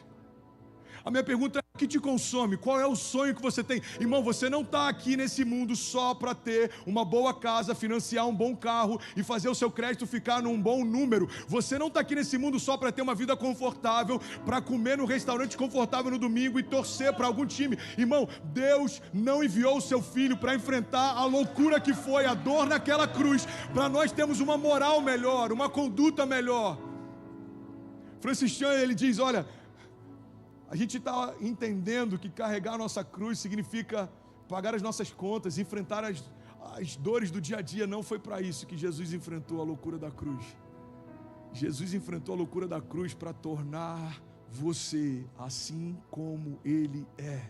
A minha pergunta é: o que te consome? Qual é o sonho que você tem? Irmão, você não está aqui nesse mundo só para ter uma boa casa, financiar um bom carro e fazer o seu crédito ficar num bom número. Você não está aqui nesse mundo só para ter uma vida confortável, para comer num restaurante confortável no domingo e torcer para algum time. Irmão, Deus não enviou o seu filho para enfrentar a loucura que foi a dor naquela cruz, para nós termos uma moral melhor, uma conduta melhor. Francis Chan, ele diz: olha, a gente está entendendo que carregar a nossa cruz significa pagar as nossas contas, enfrentar as dores do dia a dia. Não foi para isso que Jesus enfrentou a loucura da cruz. Jesus enfrentou a loucura da cruz para tornar você assim como Ele é.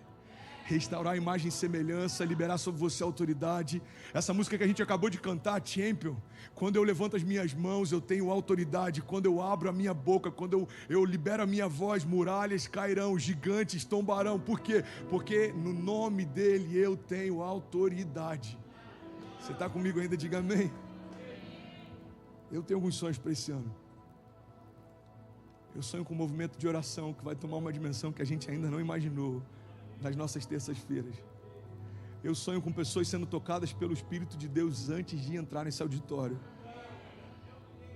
Restaurar a imagem e semelhança, liberar sobre você a autoridade. Essa música que a gente acabou de cantar, Champion: quando eu levanto as minhas mãos, eu tenho autoridade. Quando eu abro a minha boca, quando eu libero a minha voz, muralhas cairão, gigantes tombarão. Por quê? Porque no nome dele eu tenho autoridade. Você está comigo ainda? Diga amém. Eu tenho alguns sonhos para esse ano. Eu sonho com um movimento de oração que vai tomar uma dimensão que a gente ainda não imaginou nas nossas terças-feiras. Eu sonho com pessoas sendo tocadas pelo Espírito de Deus antes de entrar nesse auditório.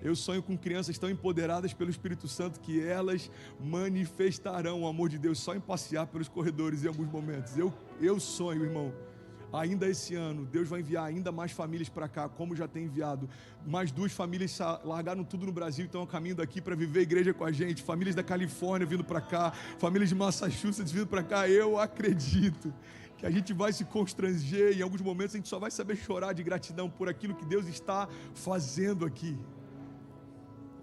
Eu sonho com crianças tão empoderadas pelo Espírito Santo que elas manifestarão o amor de Deus só em passear pelos corredores em alguns momentos. Eu sonho, irmão, ainda esse ano, Deus vai enviar ainda mais famílias para cá, como já tem enviado. Mais 2 famílias largaram tudo no Brasil e estão a caminho daqui para viver a igreja com a gente. Famílias da Califórnia vindo para cá, famílias de Massachusetts vindo para cá. Eu acredito que a gente vai se constranger e em alguns momentos a gente só vai saber chorar de gratidão por aquilo que Deus está fazendo aqui.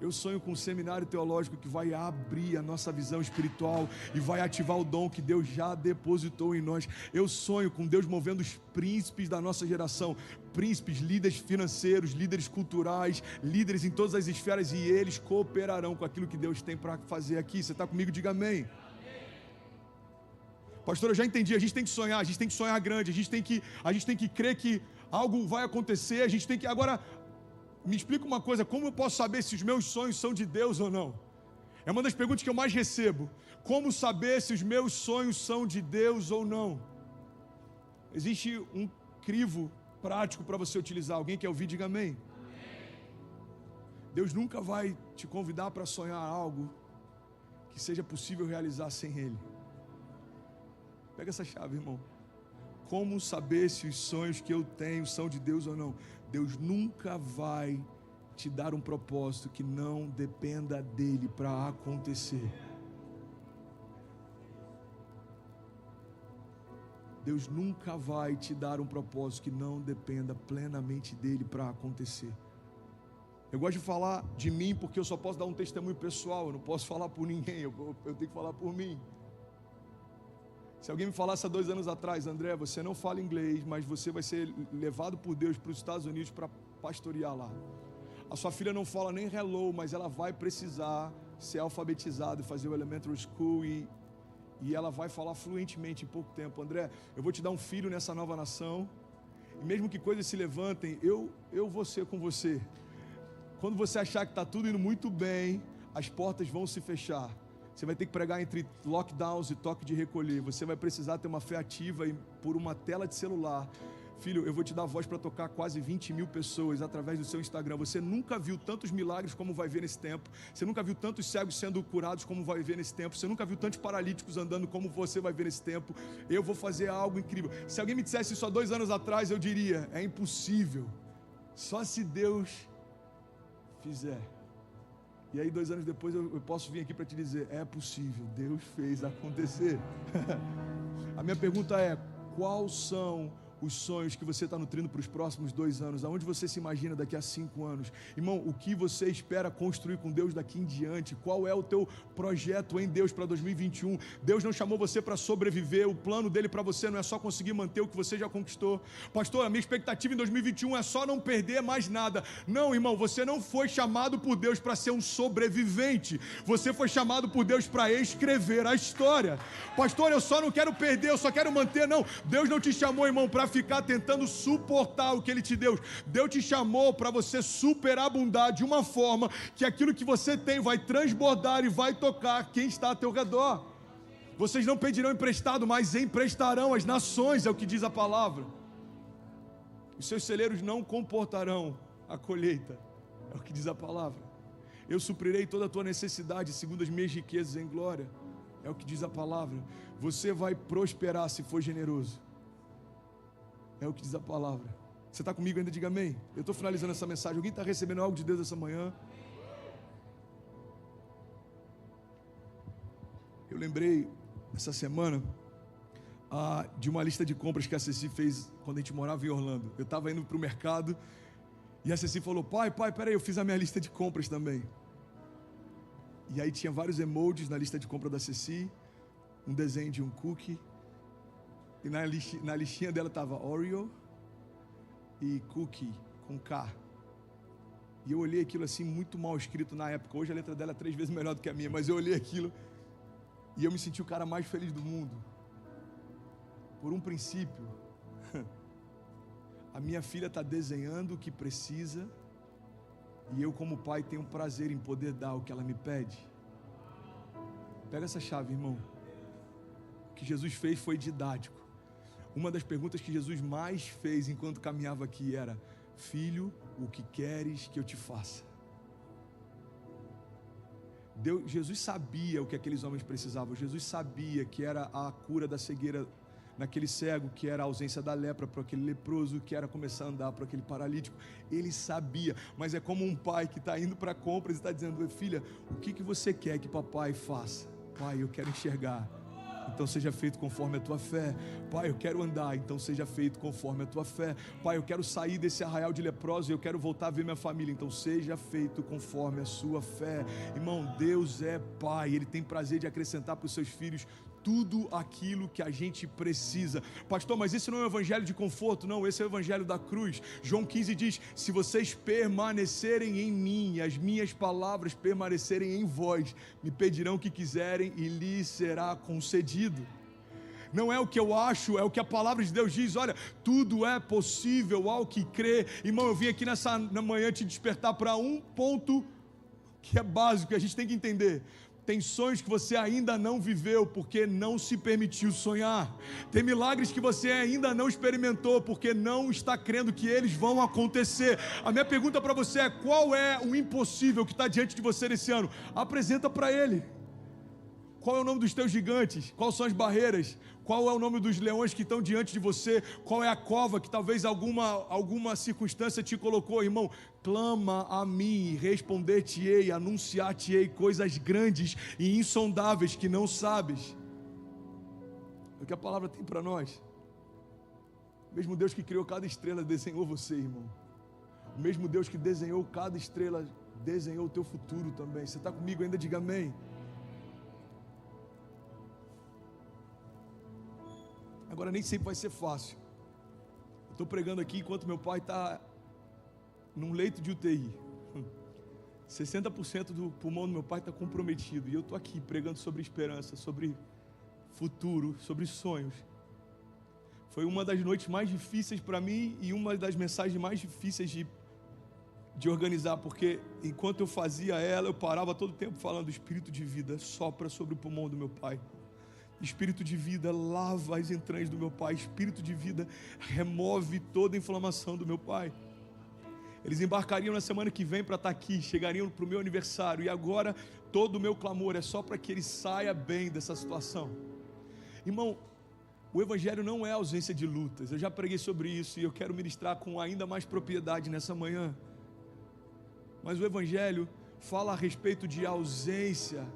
Eu sonho com um seminário teológico que vai abrir a nossa visão espiritual e vai ativar o dom que Deus já depositou em nós. Eu sonho com Deus movendo os príncipes da nossa geração, príncipes, líderes financeiros, líderes culturais, líderes em todas as esferas, e eles cooperarão com aquilo que Deus tem para fazer aqui. Você está comigo? Diga amém. Pastor, eu já entendi, a gente tem que sonhar grande, a gente tem que crer que algo vai acontecer, a gente tem que... Agora, me explica uma coisa: como eu posso saber se os meus sonhos são de Deus ou não? É uma das perguntas que eu mais recebo. Como saber se os meus sonhos são de Deus ou não? Existe crivo prático para você utilizar. Alguém quer ouvir? Diga amém. Deus nunca vai te convidar para sonhar algo que seja possível realizar sem Ele. Pega essa chave, irmão. Como saber se os sonhos que eu tenho são de Deus ou não? Deus nunca vai te dar um propósito que não dependa dele para acontecer. Deus nunca vai te dar um propósito que não dependa plenamente dele para acontecer. Eu gosto de falar de mim porque eu só posso dar um testemunho pessoal, eu não posso falar por ninguém, eu tenho que falar por mim. Se alguém me falasse há 2 anos atrás, André, você não fala inglês, mas você vai ser levado por Deus para os Estados Unidos para pastorear lá. A sua filha não fala nem hello, mas ela vai precisar ser alfabetizada e fazer o elementary school e ela vai falar fluentemente em pouco tempo. André, eu vou te dar um filho nessa nova nação, e mesmo que coisas se levantem, eu vou ser com você. Quando você achar que está tudo indo muito bem, as portas vão se fechar. Você vai ter que pregar entre lockdowns e toque de recolher. Você vai precisar ter uma fé ativa e por uma tela de celular. Filho, eu vou te dar voz para tocar quase 20 mil pessoas através do seu Instagram. Você nunca viu tantos milagres como vai ver nesse tempo. Você nunca viu tantos cegos sendo curados como vai ver nesse tempo. Você nunca viu tantos paralíticos andando como você vai ver nesse tempo. Eu vou fazer algo incrível. Se alguém me dissesse isso há 2 anos atrás, eu diria, é impossível. Só se Deus fizer. E aí 2 anos depois eu posso vir aqui para te dizer, é possível, Deus fez acontecer. A minha pergunta é, quais são os sonhos que você está nutrindo para os próximos 2 anos? Aonde você se imagina daqui a 5 anos? Irmão, o que você espera construir com Deus daqui em diante? Qual é o teu projeto em Deus para 2021? Deus não chamou você para sobreviver, o plano dele para você não é só conseguir manter o que você já conquistou. Pastor, a minha expectativa em 2021 é só não perder mais nada. Não, irmão, você não foi chamado por Deus para ser um sobrevivente. Você foi chamado por Deus para escrever a história. Pastor, eu só não quero perder, eu só quero manter. Não, Deus não te chamou, irmão, para ficar tentando suportar o que Ele te deu. Deus te chamou para você superabundar de uma forma que aquilo que você tem vai transbordar e vai tocar quem está ao teu redor. Vocês não pedirão emprestado, mas emprestarão às nações, é o que diz a palavra. Os seus celeiros não comportarão a colheita, é o que diz a palavra. Eu suprirei toda a tua necessidade segundo as minhas riquezas em glória, é o que diz a palavra. Você vai prosperar se for generoso, é o que diz a palavra. Você está comigo ainda? Diga amém. Eu estou finalizando essa mensagem. Alguém está recebendo algo de Deus essa manhã? Eu lembrei essa semana de uma lista de compras que a Ceci fez quando a gente morava em Orlando. Eu estava indo para o mercado e a Ceci falou, pai, peraí, eu fiz a minha lista de compras também. E aí tinha vários emojis na lista de compra da Ceci, um desenho de um cookie. E na listinha dela estava Oreo e cookie com K. E eu olhei aquilo assim, muito mal escrito na época. Hoje a letra dela é 3 vezes melhor do que a minha. Mas eu olhei aquilo e eu me senti o cara mais feliz do mundo. Por um princípio. A minha filha está desenhando o que precisa. E eu como pai tenho prazer em poder dar o que ela me pede. Pega essa chave, irmão. O que Jesus fez foi didático. Uma das perguntas que Jesus mais fez enquanto caminhava aqui era: filho, o que queres que eu te faça? Jesus sabia o que aqueles homens precisavam. Jesus sabia que era a cura da cegueira naquele cego, que era a ausência da lepra para aquele leproso, que era começar a andar para aquele paralítico. Ele sabia, mas é como um pai que está indo para compras e está dizendo: filha, o que você quer que papai faça? Pai, eu quero enxergar, então seja feito conforme a tua fé. Pai, eu quero andar, então seja feito conforme a tua fé. Pai, eu quero sair desse arraial de leprosos e eu quero voltar a ver minha família, então seja feito conforme a sua fé. Irmão, Deus é Pai, Ele tem prazer de acrescentar para os seus filhos tudo aquilo que a gente precisa. Pastor, mas esse não é o evangelho de conforto, não, esse é o evangelho da cruz. João 15 diz: se vocês permanecerem em mim, as minhas palavras permanecerem em vós, me pedirão o que quiserem e lhes será concedido. Não é o que eu acho, é o que a palavra de Deus diz. Olha, tudo é possível ao que crê. Irmão, eu vim aqui na manhã te despertar para um ponto que é básico, que a gente tem que entender. Tem sonhos que você ainda não viveu porque não se permitiu sonhar. Tem milagres que você ainda não experimentou porque não está crendo que eles vão acontecer. A minha pergunta para você é: qual é o impossível que está diante de você nesse ano? Apresenta para Ele. Qual é o nome dos teus gigantes? Quais são as barreiras? Qual é o nome dos leões que estão diante de você? Qual é a cova que talvez alguma circunstância te colocou? Irmão, clama a mim, responder-te-ei, anunciar-te-ei coisas grandes e insondáveis que não sabes. É o que a palavra tem para nós. O mesmo Deus que criou cada estrela desenhou você, irmão. O mesmo Deus que desenhou cada estrela desenhou o teu futuro também. Você está comigo ainda? Diga amém. Agora, nem sempre vai ser fácil. Eu estou pregando aqui enquanto meu pai está num leito de UTI. 60% do pulmão do meu pai está comprometido. E eu estou aqui pregando sobre esperança, sobre futuro, sobre sonhos. Foi uma das noites mais difíceis para mim e uma das mensagens mais difíceis de organizar, porque enquanto eu fazia ela, eu parava todo o tempo falando: Espírito de vida, sopra sobre o pulmão do meu pai. Espírito de vida, lava as entranhas do meu pai. Espírito de vida, remove toda a inflamação do meu pai. Eles embarcariam na semana que vem para estar aqui, chegariam para o meu aniversário, e agora todo o meu clamor é só para que ele saia bem dessa situação. Irmão, o Evangelho não é ausência de lutas. Eu já preguei sobre isso e eu quero ministrar com ainda mais propriedade nessa manhã. Mas o Evangelho fala a respeito de ausência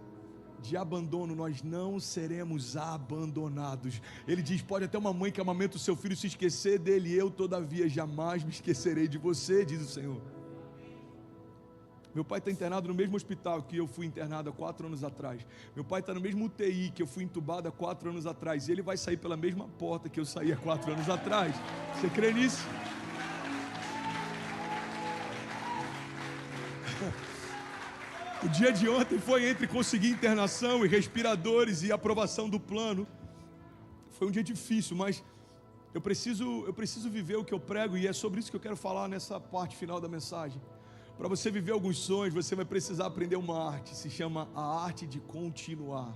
de abandono. Nós não seremos abandonados. Ele diz: pode até uma mãe que amamenta o seu filho se esquecer dele, eu todavia jamais me esquecerei de você, diz o Senhor. Meu pai está internado no mesmo hospital que eu fui internado há 4 anos atrás. Meu pai está no mesmo UTI que eu fui entubado há 4 anos atrás, e ele vai sair pela mesma porta que eu saí há 4 anos atrás. Você crê nisso? O dia de ontem foi entre conseguir internação e respiradores e aprovação do plano. Foi um dia difícil, mas eu preciso viver o que eu prego, e é sobre isso que eu quero falar nessa parte final da mensagem. Para você viver alguns sonhos, você vai precisar aprender uma arte, se chama a arte de continuar.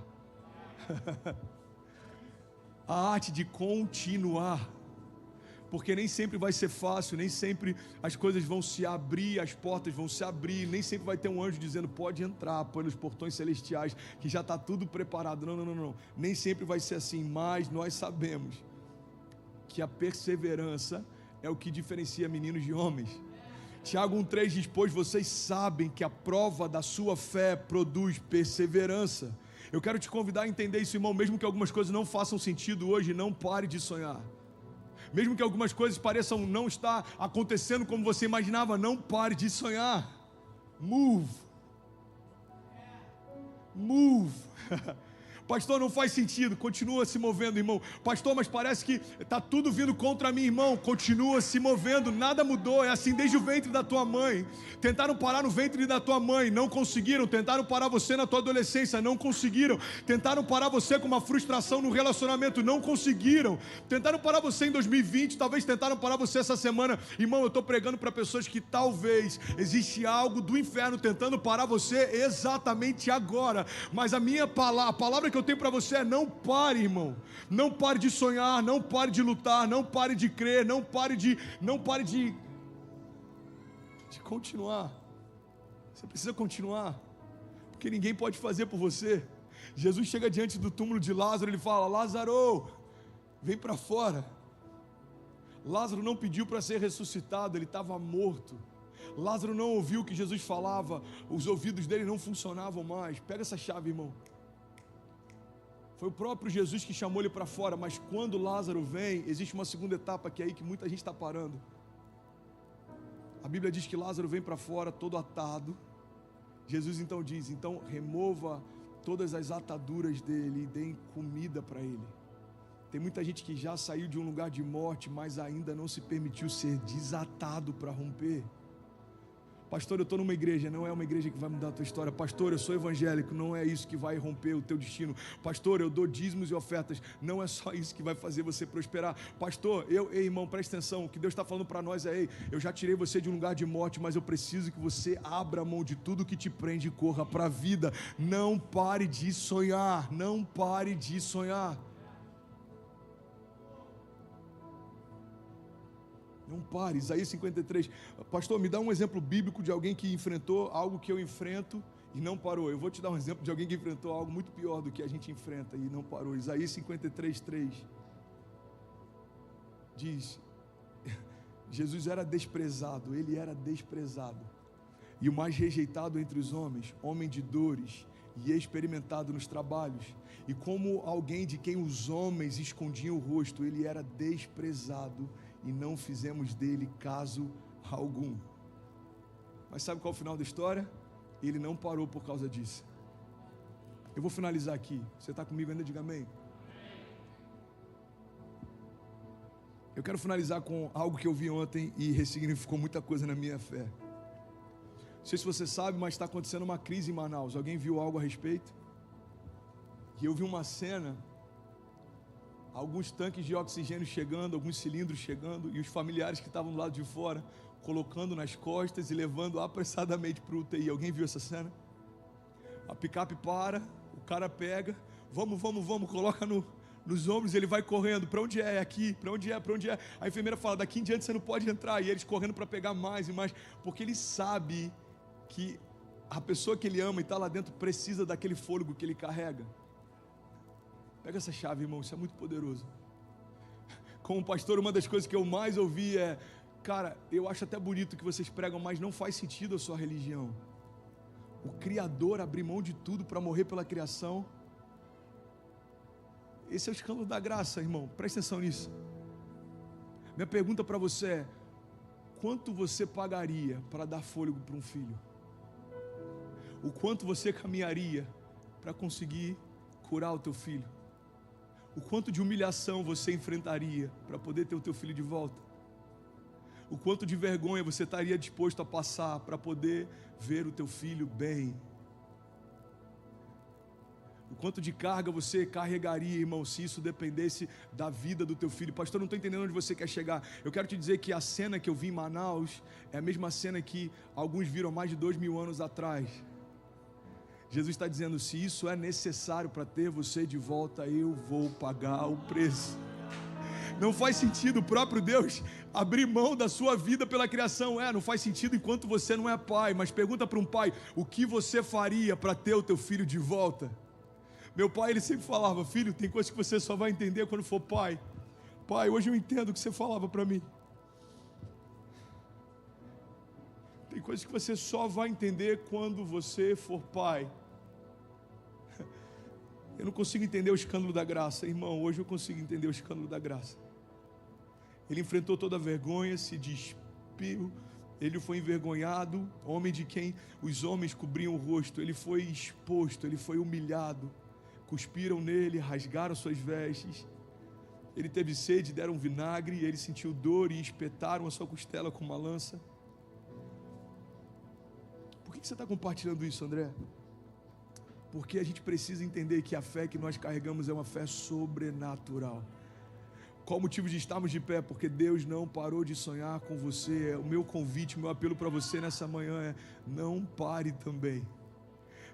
A arte de continuar. Porque nem sempre vai ser fácil, nem sempre as coisas vão se abrir, as portas vão se abrir, nem sempre vai ter um anjo dizendo: pode entrar pelos portões celestiais, que já está tudo preparado. Não. Nem sempre vai ser assim, mas nós sabemos que a perseverança é o que diferencia meninos de homens. Tiago 1,3 diz: pois vocês sabem que a prova da sua fé produz perseverança. Eu quero te convidar a entender isso, irmão. Mesmo que algumas coisas não façam sentido hoje, não pare de sonhar. Mesmo que algumas coisas pareçam não estar acontecendo como você imaginava, não pare de sonhar. Move. Pastor, não faz sentido. Continua se movendo, irmão. Pastor, mas parece que está tudo vindo contra mim, irmão. Continua se movendo, nada mudou. É assim desde o ventre da tua mãe. Tentaram parar no ventre da tua mãe, não conseguiram. Tentaram parar você na tua adolescência, não conseguiram. Tentaram parar você com uma frustração no relacionamento, não conseguiram. Tentaram parar você em 2020, talvez tentaram parar você essa semana. Irmão, eu estou pregando para pessoas que talvez existe algo do inferno tentando parar você exatamente agora. Mas a palavra que eu tenho para você é: não pare, irmão. Não pare de sonhar, não pare de lutar, não pare de crer, não pare de continuar. Você precisa continuar, porque ninguém pode fazer por você. Jesus chega diante do túmulo de Lázaro, ele fala: Lázaro, vem para fora. Lázaro não pediu para ser ressuscitado, ele estava morto. Lázaro não ouviu o que Jesus falava, os ouvidos dele não funcionavam mais. Pega essa chave, irmão. Foi o próprio Jesus que chamou ele para fora, mas quando Lázaro vem, existe uma segunda etapa que é aí que muita gente está parando. A Bíblia diz que Lázaro vem para fora todo atado. Jesus então diz: então remova todas as ataduras dele e deem comida para ele. Tem muita gente que já saiu de um lugar de morte, mas ainda não se permitiu ser desatado para romper. Pastor, eu estou numa igreja, não é uma igreja que vai mudar a tua história. Pastor, eu sou evangélico, não é isso que vai romper o teu destino. Pastor, eu dou dízimos e ofertas, não é só isso que vai fazer você prosperar. Pastor, ei irmão, presta atenção, o que Deus está falando para nós é, ei, eu já tirei você de um lugar de morte, mas eu preciso que você abra a mão de tudo que te prende e corra para a vida. Não pare de sonhar, não pare de sonhar. Não pare. Isaías 53. Pastor, me dá um exemplo bíblico de alguém que enfrentou algo que eu enfrento e não parou. Eu vou te dar um exemplo de alguém que enfrentou algo muito pior do que a gente enfrenta e não parou. Isaías 53, 3 diz: Jesus era desprezado, ele era desprezado, e o mais rejeitado entre os homens, homem de dores e experimentado nos trabalhos, e como alguém de quem os homens escondiam o rosto, ele era desprezado e não fizemos dele caso algum. Mas sabe qual é o final da história? Ele não parou por causa disso. Eu vou finalizar aqui. Você está comigo ainda? Diga amém. Eu quero finalizar com algo que eu vi ontem e ressignificou muita coisa na minha fé. Não sei se você sabe, mas está acontecendo uma crise em Manaus. Alguém viu algo a respeito? E eu vi uma cena, alguns tanques de oxigênio chegando, alguns cilindros chegando, e os familiares que estavam do lado de fora, colocando nas costas e levando apressadamente para o UTI. Alguém viu essa cena? A picape para, o cara pega, vamos, coloca nos ombros, ele vai correndo. Para onde é? Aqui. Para onde é? A enfermeira fala, daqui em diante você não pode entrar. E eles correndo para pegar mais e mais, porque ele sabe que a pessoa que ele ama e está lá dentro precisa daquele fôlego que ele carrega. Pega essa chave, irmão, isso é muito poderoso. Como pastor, uma das coisas que eu mais ouvi é: cara, eu acho até bonito que vocês pregam, mas não faz sentido a sua religião. O Criador abriu mão de tudo para morrer pela criação. Esse é o escândalo da graça, irmão, presta atenção nisso. Minha pergunta para você é: quanto você pagaria para dar fôlego para um filho? O quanto você caminharia para conseguir curar o teu filho? O quanto de humilhação você enfrentaria para poder ter o teu filho de volta? O quanto de vergonha você estaria disposto a passar para poder ver o teu filho bem? O quanto de carga você carregaria, irmão, se isso dependesse da vida do teu filho? Pastor, não estou entendendo onde você quer chegar. Eu quero te dizer que a cena que eu vi em Manaus é a mesma cena que alguns viram há mais de 2000 anos atrás. Jesus está dizendo: se isso é necessário para ter você de volta, eu vou pagar o preço. Não faz sentido o próprio Deus abrir mão da sua vida pela criação. Não faz sentido enquanto você não é pai. Mas pergunta para um pai: o que você faria para ter o teu filho de volta? Meu pai, ele sempre falava: filho, tem coisas que você só vai entender quando for pai. Pai, hoje eu entendo o que você falava para mim. Tem coisas que você só vai entender quando você for pai. Eu não consigo entender o escândalo da graça, irmão. Hoje eu consigo entender o escândalo da graça. Ele enfrentou toda a vergonha, se despiu, ele foi envergonhado, homem de quem os homens cobriam o rosto. Ele foi exposto, ele foi humilhado. Cuspiram nele, rasgaram suas vestes. Ele teve sede, deram vinagre, ele sentiu dor e espetaram a sua costela com uma lança. Por que você está compartilhando isso, André? Porque a gente precisa entender que a fé que nós carregamos é uma fé sobrenatural. Qual o motivo de estarmos de pé? Porque Deus não parou de sonhar com você. O meu convite, o meu apelo para você nessa manhã é: não pare também.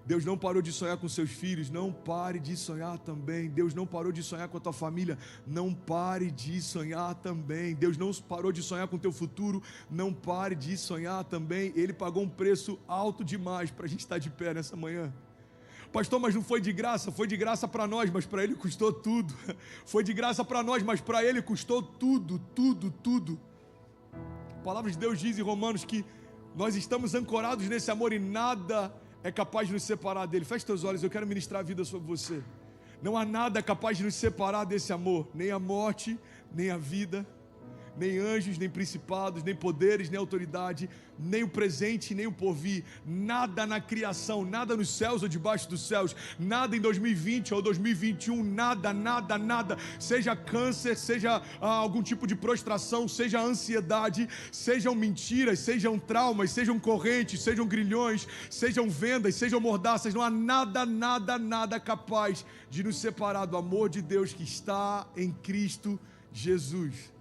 Deus não parou de sonhar com seus filhos, não pare de sonhar também. Deus não parou de sonhar com a tua família, não pare de sonhar também. Deus não parou de sonhar com o teu futuro, não pare de sonhar também. Ele pagou um preço alto demais para a gente estar de pé nessa manhã. Pastor, mas não foi de graça? Foi de graça para nós, mas para Ele custou tudo. Foi de graça para nós, mas para Ele custou tudo. A palavra de Deus diz em Romanos que nós estamos ancorados nesse amor e nada é capaz de nos separar dele. Feche teus olhos, eu quero ministrar a vida sobre você. Não há nada capaz de nos separar desse amor, nem a morte, nem a vida, nem anjos, nem principados, nem poderes, nem autoridade, nem o presente, nem o porvir, nada na criação, nada nos céus ou debaixo dos céus, nada em 2020 ou 2021, nada, seja câncer, seja algum tipo de prostração, seja ansiedade, sejam mentiras, sejam traumas, sejam correntes, sejam grilhões, sejam vendas, sejam mordaças, não há nada capaz de nos separar do amor de Deus que está em Cristo Jesus.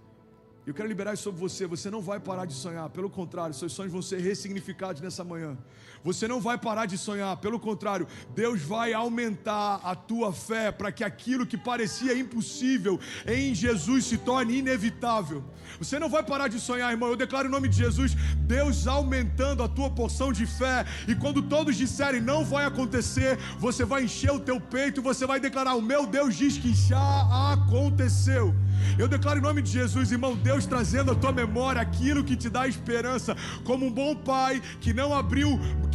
Eu quero liberar isso sobre você. Você não vai parar de sonhar, pelo contrário, seus sonhos vão ser ressignificados nessa manhã. Você não vai parar de sonhar, pelo contrário, Deus vai aumentar a tua fé para que aquilo que parecia impossível em Jesus se torne inevitável. Você não vai parar de sonhar, irmão. Eu declaro em nome de Jesus, Deus aumentando a tua porção de fé, e quando todos disserem não vai acontecer, você vai encher o teu peito e você vai declarar: o meu Deus diz que já aconteceu. Eu declaro em nome de Jesus, irmão, Deus trazendo à tua memória aquilo que te dá esperança, como um bom pai que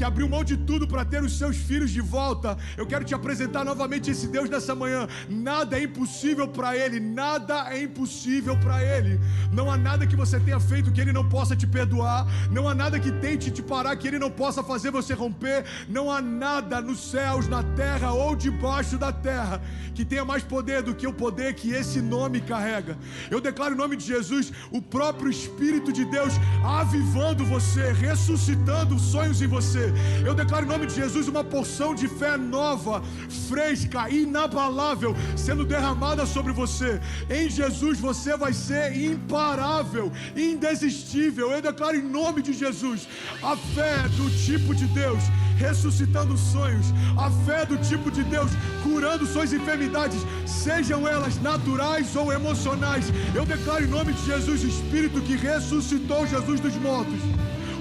abriu mão de tudo para ter os seus filhos de volta. Eu quero te apresentar novamente esse Deus nessa manhã. Nada é impossível para Ele, nada é impossível para Ele. Não há nada que você tenha feito que Ele não possa te perdoar, não há nada que tente te parar que Ele não possa fazer você romper, não há nada nos céus, na terra ou debaixo da terra que tenha mais poder do que o poder que esse nome carrega. Eu declaro em nome de Jesus, o próprio Espírito de Deus avivando você, ressuscitando sonhos em você. Eu declaro em nome de Jesus uma porção de fé nova, fresca, inabalável, sendo derramada sobre você. Em Jesus você vai ser imparável, indesistível. Eu declaro em nome de Jesus a fé do tipo de Deus ressuscitando sonhos, a fé do tipo de Deus curando suas enfermidades, sejam elas naturais ou emocionais. Eu declaro em nome de Jesus, o Espírito que ressuscitou Jesus dos mortos,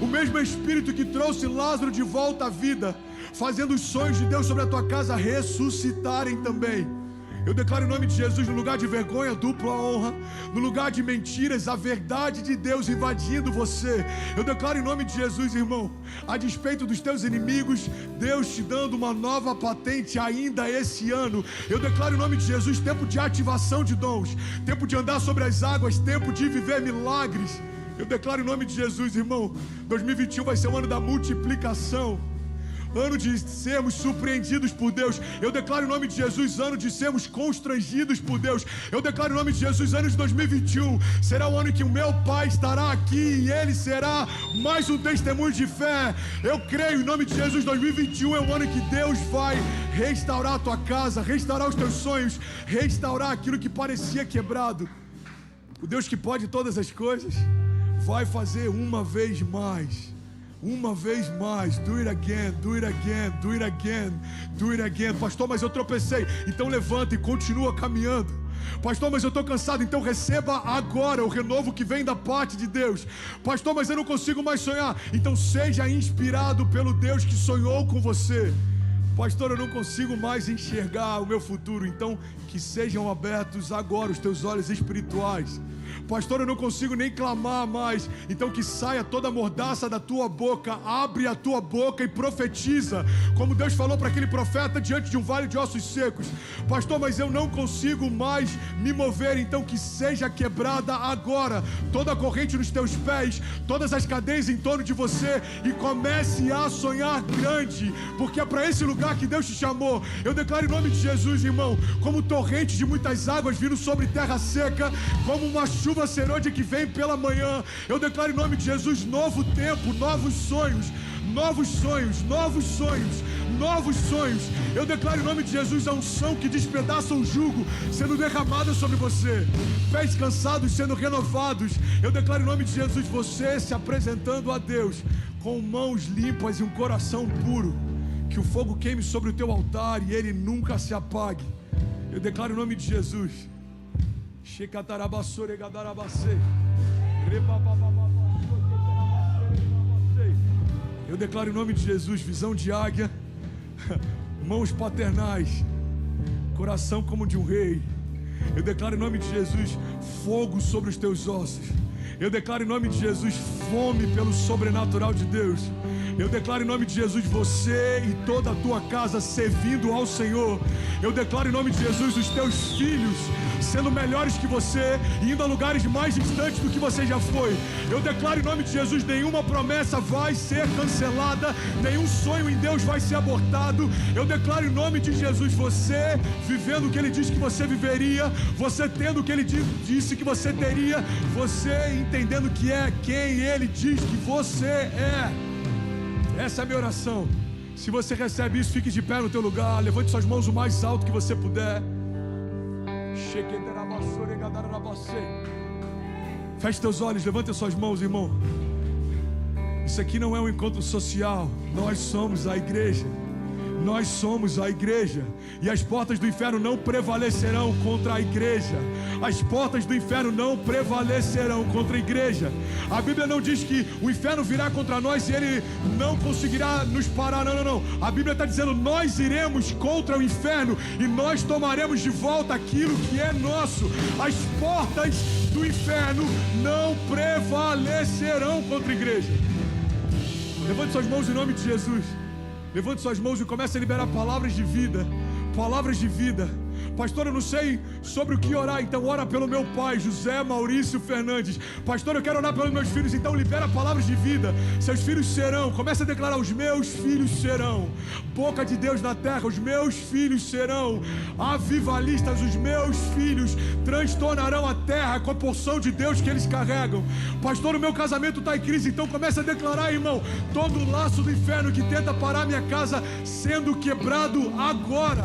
o mesmo Espírito que trouxe Lázaro de volta à vida, fazendo os sonhos de Deus sobre a tua casa ressuscitarem também. Eu declaro em nome de Jesus, no lugar de vergonha, dupla honra, no lugar de mentiras, a verdade de Deus invadindo você. Eu declaro em nome de Jesus, irmão, a despeito dos teus inimigos, Deus te dando uma nova patente ainda esse ano. Eu declaro em nome de Jesus, tempo de ativação de dons, tempo de andar sobre as águas, tempo de viver milagres. Eu declaro em nome de Jesus, irmão, 2021 vai ser o ano da multiplicação, ano de sermos surpreendidos por Deus. Eu declaro em nome de Jesus, ano de sermos constrangidos por Deus. Eu declaro em nome de Jesus, ano de 2021 será o ano em que o meu Pai estará aqui e Ele será mais um testemunho de fé. Eu creio em nome de Jesus, 2021 é o ano em que Deus vai restaurar a tua casa, restaurar os teus sonhos, restaurar aquilo que parecia quebrado. O Deus que pode todas as coisas vai fazer uma vez mais. Uma vez mais, do it again, do it again, do it again, do it again. Pastor, mas eu tropecei. Então levanta e continua caminhando. Pastor, mas eu estou cansado. Então receba agora o renovo que vem da parte de Deus. Pastor, mas eu não consigo mais sonhar. Então seja inspirado pelo Deus que sonhou com você. Pastor, eu não consigo mais enxergar o meu futuro. Então que sejam abertos agora os teus olhos espirituais. Pastor, eu não consigo nem clamar mais. Então que saia toda a mordaça da tua boca. Abre a tua boca e profetiza, como Deus falou para aquele profeta diante de um vale de ossos secos. Pastor, mas eu não consigo mais me mover. Então que seja quebrada agora toda a corrente nos teus pés, todas as cadeias em torno de você, e comece a sonhar grande, porque é para esse lugar que Deus te chamou. Eu declaro em nome de Jesus, irmão, como torrente de muitas águas vindo sobre terra seca, como uma chuva serôdia que vem pela manhã. Eu declaro em nome de Jesus, novo tempo, novos sonhos, novos sonhos, novos sonhos, novos sonhos. Eu declaro em nome de Jesus a unção que despedaça o jugo sendo derramada sobre você, pés cansados sendo renovados. Eu declaro em nome de Jesus você se apresentando a Deus com mãos limpas e um coração puro, que o fogo queime sobre o teu altar e ele nunca se apague. Eu declaro em nome de Jesus. Eu declaro em nome de Jesus, visão de águia, mãos paternais, coração como de um rei. Eu declaro em nome de Jesus, fogo sobre os teus ossos. Eu declaro em nome de Jesus, fome pelo sobrenatural de Deus. Eu declaro em nome de Jesus você e toda a tua casa servindo ao Senhor. Eu declaro em nome de Jesus os teus filhos sendo melhores que você, indo a lugares mais distantes do que você já foi. Eu declaro em nome de Jesus, nenhuma promessa vai ser cancelada, nenhum sonho em Deus vai ser abortado. Eu declaro em nome de Jesus, você vivendo o que Ele disse que você viveria, você tendo o que Ele disse que você teria, você entendendo que é quem Ele diz que você é. Essa é a minha oração. Se você recebe isso, fique de pé no teu lugar, levante suas mãos o mais alto que você puder. Feche teus olhos, levante suas mãos, irmão. Isso aqui não é um encontro social. Nós somos a igreja. Nós somos a igreja. E as portas do inferno não prevalecerão contra a igreja. As portas do inferno não prevalecerão contra a igreja. A Bíblia não diz que o inferno virá contra nós e ele não conseguirá nos parar. Não. A Bíblia está dizendo, nós iremos contra o inferno e nós tomaremos de volta aquilo que é nosso. As portas do inferno não prevalecerão contra a igreja. Levante suas mãos em nome de Jesus. Levante suas mãos e comece a liberar palavras de vida. Palavras de vida. Pastor, eu não sei sobre o que orar, então ora pelo meu pai, José Maurício Fernandes. Pastor, eu quero orar pelos meus filhos, então libera palavras de vida. Seus filhos serão, comece a declarar, os meus filhos serão boca de Deus na terra, os meus filhos serão avivalistas, os meus filhos transtornarão a terra com a porção de Deus que eles carregam. Pastor, o meu casamento está em crise, então comece a declarar, irmão, todo o laço do inferno que tenta parar minha casa sendo quebrado agora.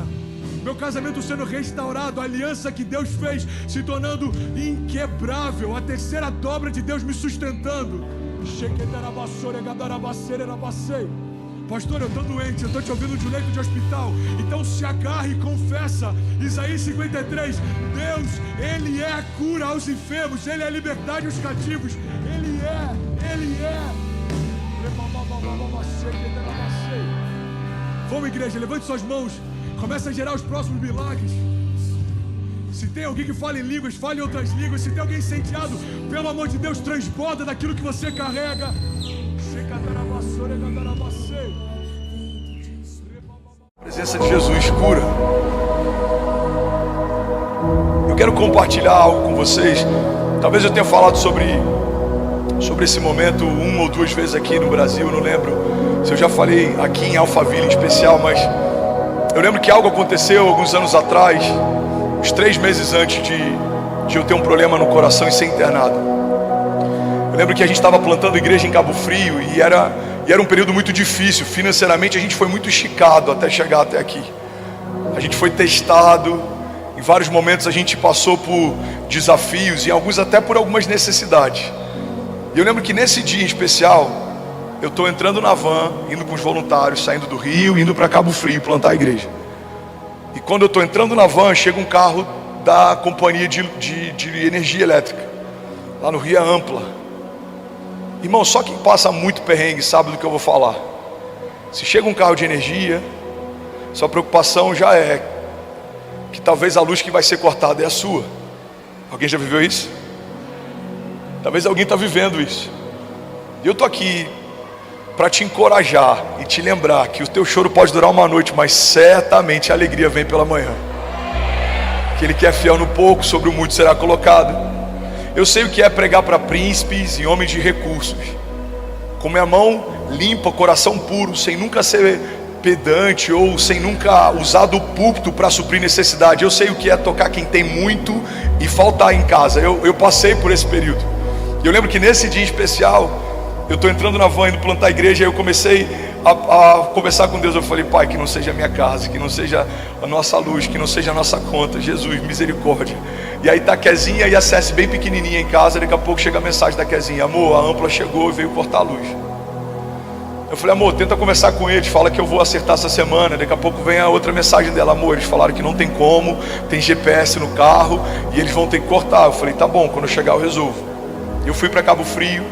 Meu casamento sendo restaurado, a aliança que Deus fez se tornando inquebrável, a terceira dobra de Deus me sustentando. Pastor, eu estou doente, eu estou te ouvindo de um leito de hospital, então se agarre e confessa. Isaías 53, Deus, Ele é a cura aos enfermos, Ele é a liberdade aos cativos, Ele é. Vamos, igreja, levante suas mãos. Começa a gerar os próximos milagres. Se tem alguém que fala em línguas, fale em outras línguas. Se tem alguém incendiado, pelo amor de Deus, transborda daquilo que você carrega. A presença de Jesus cura. Eu quero compartilhar algo com vocês. Talvez eu tenha falado sobre esse momento uma ou duas vezes aqui no Brasil, não lembro se eu já falei aqui em Alphaville em especial, mas eu lembro que algo aconteceu alguns anos atrás, uns 3 meses antes de eu ter um problema no coração e ser internado. Eu lembro que a gente estava plantando igreja em Cabo Frio e era um período muito difícil. Financeiramente a gente foi muito esticado até chegar até aqui. A gente foi testado, em vários momentos a gente passou por desafios e alguns até por algumas necessidades. E eu lembro que nesse dia em especial, eu estou entrando na van, indo com os voluntários, saindo do Rio, indo para Cabo Frio plantar a igreja. E quando eu estou entrando na van, chega um carro da companhia de energia elétrica. Lá no Rio é Ampla. Irmão, só quem passa muito perrengue sabe do que eu vou falar. Se chega um carro de energia, sua preocupação já é que talvez a luz que vai ser cortada é a sua. Alguém já viveu isso? Talvez alguém está vivendo isso. E eu estou aqui para te encorajar e te lembrar que o teu choro pode durar uma noite, mas certamente a alegria vem pela manhã. Aquele que é fiel no pouco, sobre o muito será colocado. Eu sei o que é pregar para príncipes e homens de recursos, com minha mão limpa, coração puro, sem nunca ser pedante ou sem nunca usar do púlpito para suprir necessidade. Eu sei o que é tocar quem tem muito e faltar em casa. Eu passei por esse período. Eu lembro que nesse dia especial, eu estou entrando na van, indo plantar a igreja, e eu comecei a conversar com Deus. Eu falei, Pai, que não seja a minha casa, que não seja a nossa luz, que não seja a nossa conta. Jesus, misericórdia. E aí tá a Kezinha e a Cessi bem pequenininha em casa. Daqui a pouco chega a mensagem da Kezinha: amor, a Ampla chegou e veio cortar a luz. Eu falei, amor, tenta conversar com eles, fala que eu vou acertar essa semana. Daqui a pouco vem a outra mensagem dela: amor, eles falaram que não tem como, tem GPS no carro e eles vão ter que cortar. Eu falei, tá bom, quando eu chegar eu resolvo. Eu fui para Cabo Frio,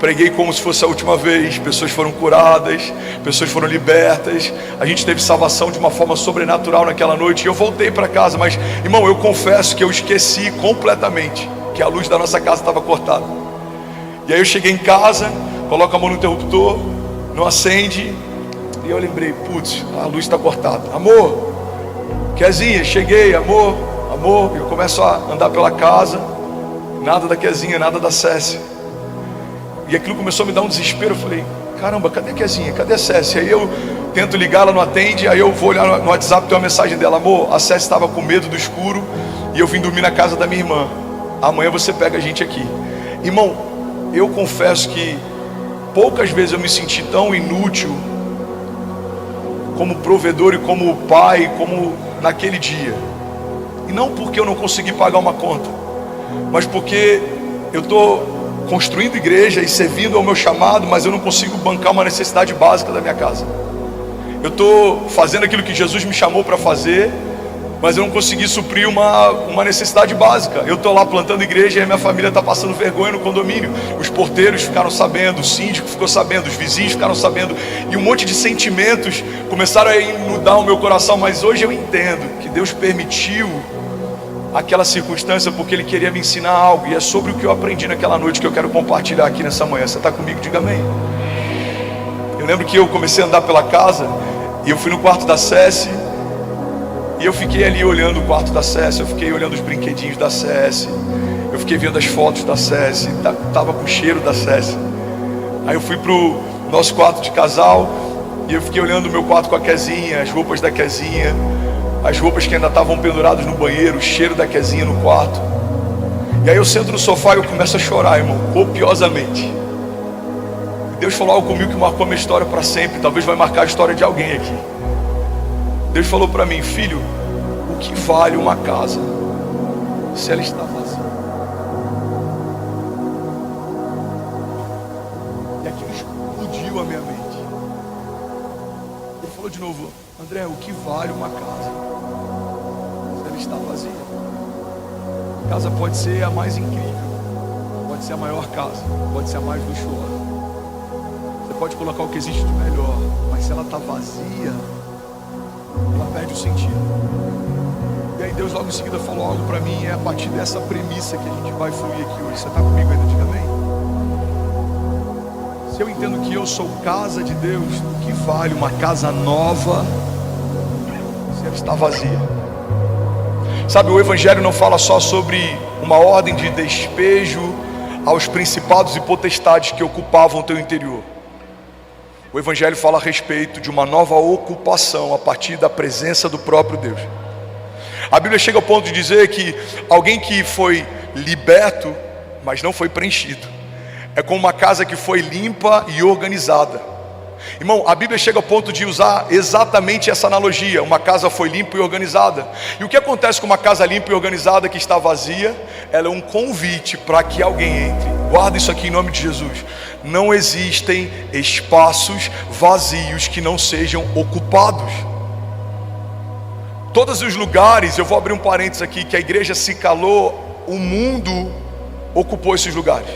preguei como se fosse a última vez. Pessoas foram curadas, pessoas foram libertas. A gente teve salvação de uma forma sobrenatural naquela noite. E eu voltei para casa, mas, irmão, eu confesso que eu esqueci completamente que a luz da nossa casa estava cortada. E aí eu cheguei em casa, coloco a mão no interruptor, não acende. E eu lembrei, putz, a luz está cortada. Amor, Kezinha, cheguei, amor. Eu começo a andar pela casa, nada da Kezinha, nada da Cécia. E aquilo começou a me dar um desespero. Eu falei, caramba, cadê a Kezinha? Cadê a Cécia? Aí eu tento ligar, ela não atende. Aí eu vou olhar no WhatsApp, tem uma mensagem dela: amor, a Cécia estava com medo do escuro e eu vim dormir na casa da minha irmã. Amanhã você pega a gente aqui. Irmão, eu confesso que poucas vezes eu me senti tão inútil como provedor e como pai, como naquele dia. E não porque eu não consegui pagar uma conta, mas porque eu estou construindo igreja e servindo ao meu chamado, mas eu não consigo bancar uma necessidade básica da minha casa. Eu estou fazendo aquilo que Jesus me chamou para fazer, mas eu não consegui suprir uma necessidade básica. Eu estou lá plantando igreja e a minha família está passando vergonha no condomínio. Os porteiros ficaram sabendo, o síndico ficou sabendo, os vizinhos ficaram sabendo, e um monte de sentimentos começaram a inundar o meu coração. Mas hoje eu entendo que Deus permitiu aquela circunstância porque Ele queria me ensinar algo, e é sobre o que eu aprendi naquela noite que eu quero compartilhar aqui nessa manhã. Você está comigo? Diga amém. Eu lembro que eu comecei a andar pela casa e eu fui no quarto da Cécia. E eu fiquei ali olhando o quarto da Cécia, eu fiquei olhando os brinquedinhos da Cécia, eu fiquei vendo as fotos da Cécia, estava com o cheiro da Cécia. Aí eu fui pro nosso quarto de casal e eu fiquei olhando o meu quarto com a Kezinha, as roupas da Kezinha, as roupas que ainda estavam penduradas no banheiro, o cheiro da Kezinha no quarto. E aí eu sento no sofá e eu começo a chorar, irmão, copiosamente. E Deus falou algo comigo que marcou a minha história para sempre, talvez vai marcar a história de alguém aqui. Deus falou para mim: filho, o que vale uma casa se ela está vazia? E aquilo explodiu a minha mente. Ele falou de novo: André, o que vale uma casa se ela está vazia? A casa pode ser a mais incrível, pode ser a maior casa, pode ser a mais luxuosa, você pode colocar o que existe de melhor, mas se ela está vazia, ela perde o sentido. E aí Deus logo em seguida falou algo para mim. É a partir dessa premissa que a gente vai fluir aqui hoje. Você está comigo ainda? Diga amém. Se eu entendo que eu sou casa de Deus, o que vale uma casa nova se ela está vazia? Sabe, o Evangelho não fala só sobre uma ordem de despejo aos principados e potestades que ocupavam o teu interior. O Evangelho fala a respeito de uma nova ocupação a partir da presença do próprio Deus. A Bíblia chega ao ponto de dizer que alguém que foi liberto, mas não foi preenchido, é como uma casa que foi limpa e organizada. Irmão, a Bíblia chega ao ponto de usar exatamente essa analogia. Uma casa foi limpa e organizada. E o que acontece com uma casa limpa e organizada que está vazia? Ela é um convite para que alguém entre. Guarda isso aqui em nome de Jesus. Não existem espaços vazios que não sejam ocupados. Todos os lugares, eu vou abrir um parênteses aqui, que a igreja se calou, o mundo ocupou esses lugares.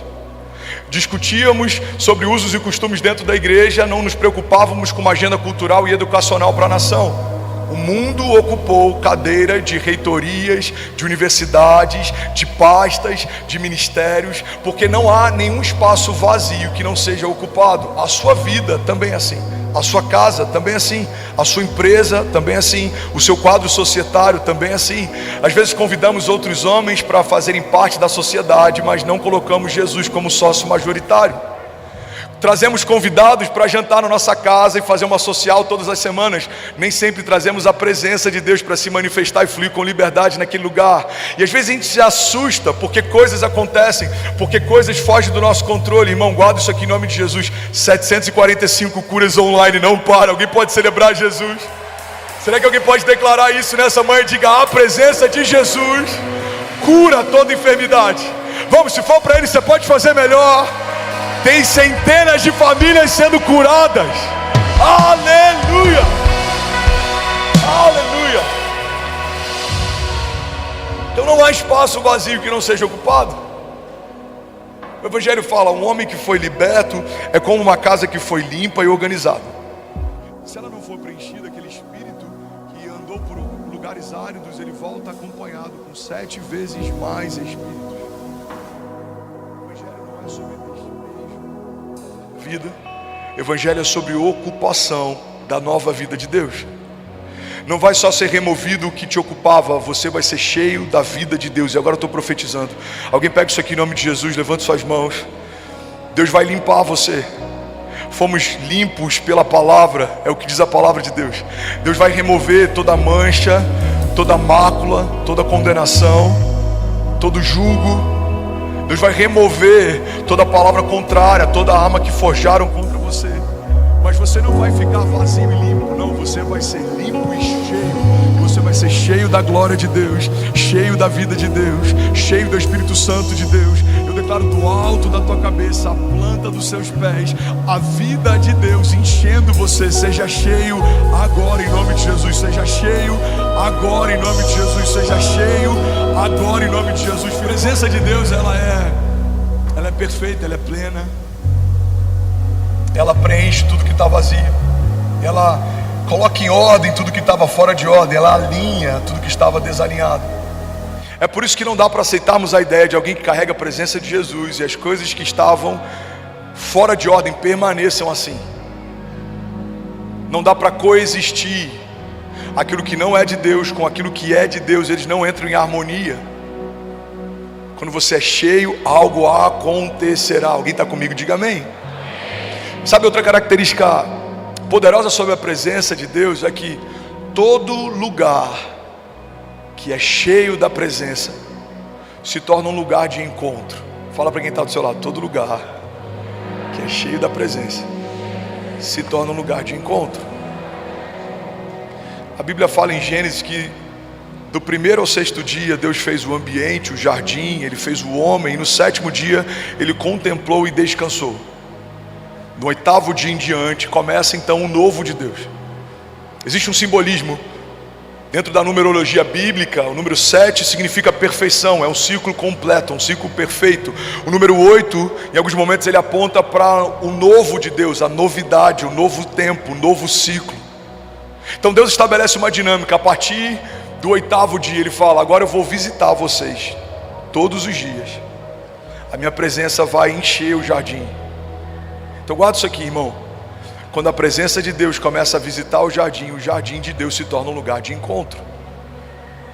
Discutíamos sobre usos e costumes dentro da igreja, não nos preocupávamos com uma agenda cultural e educacional para a nação. O mundo ocupou cadeira de reitorias, de universidades, de pastas, de ministérios, porque não há nenhum espaço vazio que não seja ocupado. A sua vida também é assim, a sua casa também é assim, a sua empresa também é assim, o seu quadro societário também é assim. Às vezes convidamos outros homens para fazerem parte da sociedade, mas não colocamos Jesus como sócio majoritário. Trazemos convidados para jantar na nossa casa e fazer uma social todas as semanas. Nem sempre trazemos a presença de Deus para se manifestar e fluir com liberdade naquele lugar. E às vezes a gente se assusta porque coisas acontecem, porque coisas fogem do nosso controle. Irmão, guarda isso aqui em nome de Jesus. 745 curas online, não para. Alguém pode celebrar Jesus? Será que alguém pode declarar isso nessa manhã? Diga: a presença de Jesus cura toda enfermidade. Vamos, se for para Ele, você pode fazer melhor. Tem centenas de famílias sendo curadas. Aleluia! Aleluia! Então não há espaço vazio que não seja ocupado. O Evangelho fala: um homem que foi liberto é como uma casa que foi limpa e organizada. Se ela não for preenchida, aquele espírito que andou por lugares áridos, ele volta acompanhado com 7 vezes mais espíritos. O Evangelho não é sobre vida, Evangelho é sobre ocupação da nova vida de Deus. Não vai só ser removido o que te ocupava, você vai ser cheio da vida de Deus. E agora eu estou profetizando. Alguém pega isso aqui em nome de Jesus, levante suas mãos. Deus vai limpar você. Fomos limpos pela palavra, é o que diz a palavra de Deus. Deus vai remover toda mancha, toda mácula, toda condenação, todo jugo. Deus vai remover toda palavra contrária, toda arma que forjaram contra você. Mas você não vai ficar vazio e limpo, não. Você vai ser limpo e cheio. Você vai ser cheio da glória de Deus, cheio da vida de Deus, cheio do Espírito Santo de Deus. Eu declaro do alto da tua cabeça, a planta dos seus pés, a vida de Deus enchendo você. Seja cheio agora em nome de Jesus. Seja cheio agora em nome de Jesus. Seja cheio agora em nome de Jesus. A presença de Deus, ela é perfeita, ela é plena. Ela preenche tudo que está vazio. Ela coloca em ordem tudo que estava fora de ordem. Ela alinha tudo que estava desalinhado. É por isso que não dá para aceitarmos a ideia de alguém que carrega a presença de Jesus e as coisas que estavam fora de ordem permaneçam assim. Não dá para coexistir aquilo que não é de Deus com aquilo que é de Deus. Eles não entram em harmonia. Quando você é cheio, algo acontecerá. Alguém está comigo? Diga amém. Sabe outra característica poderosa sobre a presença de Deus? É que todo lugar que é cheio da presença se torna um lugar de encontro. Fala para quem está do seu lado: todo lugar que é cheio da presença se torna um lugar de encontro. A Bíblia fala em Gênesis que do primeiro ao sexto dia Deus fez o ambiente, o jardim, Ele fez o homem, e no sétimo dia Ele contemplou e descansou. No oitavo dia em diante começa então o novo de Deus. Existe um simbolismo dentro da numerologia bíblica. O número 7 significa perfeição, é um ciclo completo, um ciclo perfeito. O número 8, em alguns momentos ele aponta para o novo de Deus, a novidade, o novo tempo, o novo ciclo. Então Deus estabelece uma dinâmica. A partir do oitavo dia Ele fala: agora eu vou visitar vocês todos os dias. A minha presença vai encher o jardim. Então guarda isso aqui, irmão. Quando a presença de Deus começa a visitar o jardim de Deus se torna um lugar de encontro.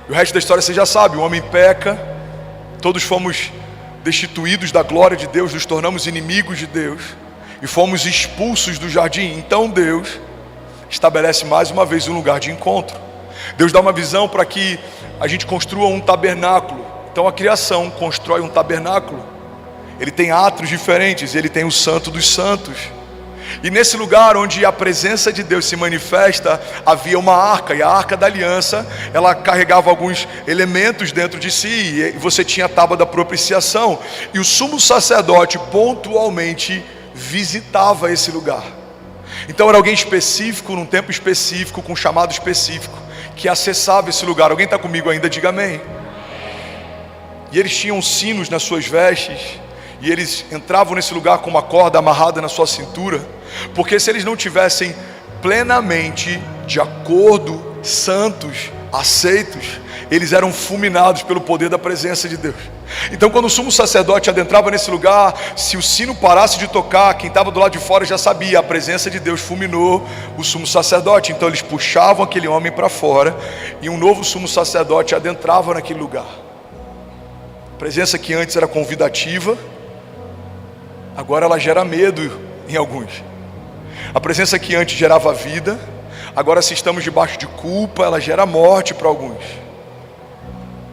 E o resto da história você já sabe. O homem peca, todos fomos destituídos da glória de Deus, nos tornamos inimigos de Deus e fomos expulsos do jardim. Então Deus estabelece mais uma vez um lugar de encontro. Deus dá uma visão para que a gente construa um tabernáculo. Então a criação constrói um tabernáculo. Ele tem átrios diferentes, ele tem o Santo dos Santos. E nesse lugar onde a presença de Deus se manifesta, havia uma arca. E a arca da aliança, ela carregava alguns elementos dentro de si. E você tinha a tábua da propiciação. E o sumo sacerdote pontualmente visitava esse lugar. Então era alguém específico, num tempo específico, com um chamado específico, que acessava esse lugar. Alguém está comigo ainda? Diga amém. E eles tinham sinos nas suas vestes. E eles entravam nesse lugar com uma corda amarrada na sua cintura, porque se eles não tivessem plenamente de acordo, santos, aceitos, eles eram fulminados pelo poder da presença de Deus. Então quando o sumo sacerdote adentrava nesse lugar, se o sino parasse de tocar, quem estava do lado de fora já sabia: a presença de Deus fulminou o sumo sacerdote. Então eles puxavam aquele homem para fora, e um novo sumo sacerdote adentrava naquele lugar. A presença que antes era convidativa, agora ela gera medo em alguns. A presença que antes gerava vida, agora, se estamos debaixo de culpa, ela gera morte para alguns.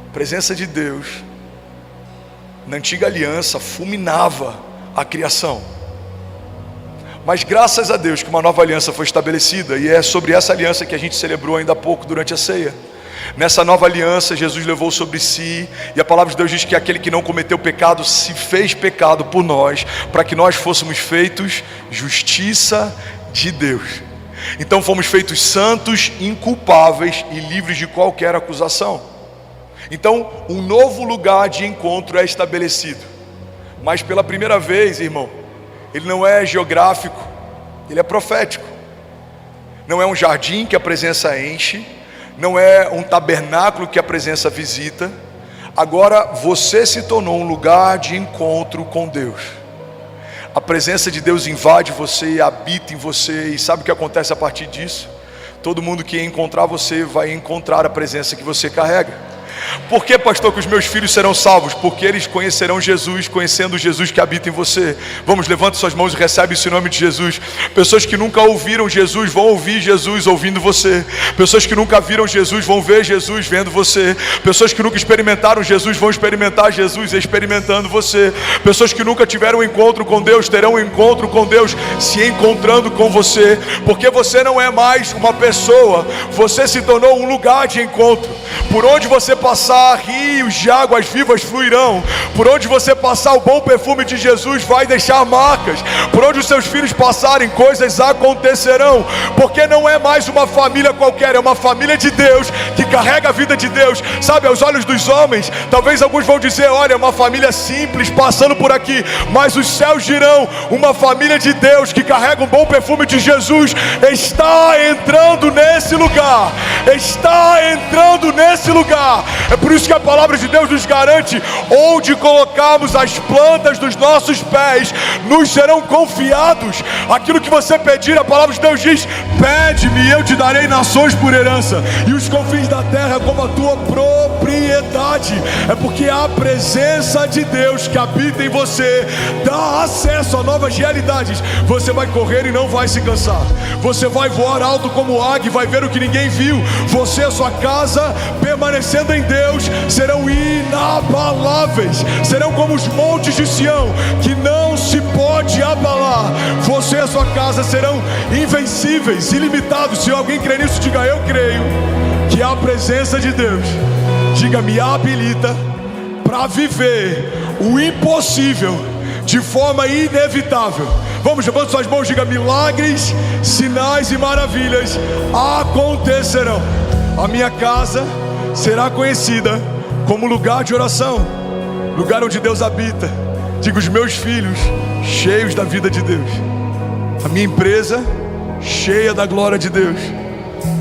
A presença de Deus na antiga aliança fulminava a criação. Mas graças a Deus que uma nova aliança foi estabelecida, e é sobre essa aliança que a gente celebrou ainda há pouco durante a ceia. Nessa nova aliança, Jesus levou sobre si, e a palavra de Deus diz que aquele que não cometeu pecado se fez pecado por nós, para que nós fôssemos feitos justiça de Deus. Então fomos feitos santos, inculpáveis e livres de qualquer acusação. Então um novo lugar de encontro é estabelecido. Mas pela primeira vez, irmão, ele não é geográfico, ele é profético. Não é um jardim que a presença enche, não é um tabernáculo que a presença visita. Agora você se tornou um lugar de encontro com Deus. A presença de Deus invade você e habita em você. E sabe o que acontece a partir disso? Todo mundo que encontrar você vai encontrar a presença que você carrega. Por que, pastor, que os meus filhos serão salvos? Porque eles conhecerão Jesus, conhecendo o Jesus que habita em você. Vamos, levante suas mãos e recebe isso em nome de Jesus. Pessoas que nunca ouviram Jesus vão ouvir Jesus ouvindo você. Pessoas que nunca viram Jesus vão ver Jesus vendo você. Pessoas que nunca experimentaram Jesus vão experimentar Jesus experimentando você. Pessoas que nunca tiveram um encontro com Deus terão um encontro com Deus se encontrando com você. Porque você não é mais uma pessoa, você se tornou um lugar de encontro. Por onde você passar, rios de águas vivas fluirão. Por onde você passar, o bom perfume de Jesus vai deixar marcas. Por onde os seus filhos passarem, coisas acontecerão. Porque não é mais uma família qualquer, é uma família de Deus, que carrega a vida de Deus. Sabe, aos olhos dos homens, talvez alguns vão dizer, olha, é uma família simples, passando por aqui. Mas os céus dirão, uma família de Deus, que carrega um bom perfume de Jesus, está entrando nesse lugar. Está entrando nesse lugar. É por isso que a palavra de Deus nos garante: onde colocarmos as plantas dos nossos pés, nos serão confiados. Aquilo que você pedir, a palavra de Deus diz: pede-me e eu te darei nações por herança, e os confins da terra como a tua propriedade. É porque a presença de Deus que habita em você dá acesso a novas realidades. Você vai correr e não vai se cansar. Você vai voar alto como águia e vai ver o que ninguém viu. Você e a sua casa, permanecendo em Deus, serão inabaláveis. Serão como os montes de Sião, que não se pode abalar. Você e a sua casa serão invencíveis, ilimitados. Se alguém crê nisso, diga: eu creio que a presença de Deus, diga, me habilita para viver o impossível de forma inevitável. Vamos, levante suas mãos, diga: milagres, sinais e maravilhas acontecerão. A minha casa será conhecida como lugar de oração, lugar onde Deus habita. Diga: os meus filhos cheios da vida de Deus, a minha empresa cheia da glória de Deus,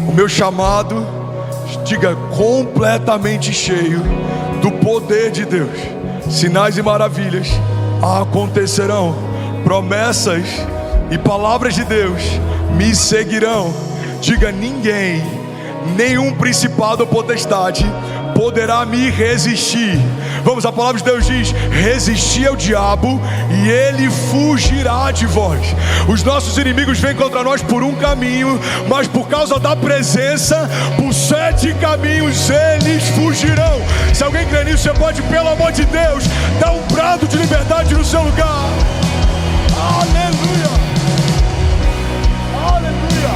o meu chamado, diga, completamente cheio do poder de Deus. Sinais e maravilhas acontecerão. Promessas e palavras de Deus me seguirão. Diga: ninguém, nenhum principado ou potestade poderá me resistir. Vamos, a palavra de Deus diz: resistir ao diabo e ele fugirá de vós. Os nossos inimigos vêm contra nós por um caminho, mas por causa da presença, por 7 caminhos eles fugirão. Se alguém crê nisso, você pode, pelo amor de Deus, dar um brado de liberdade no seu lugar. Aleluia, aleluia.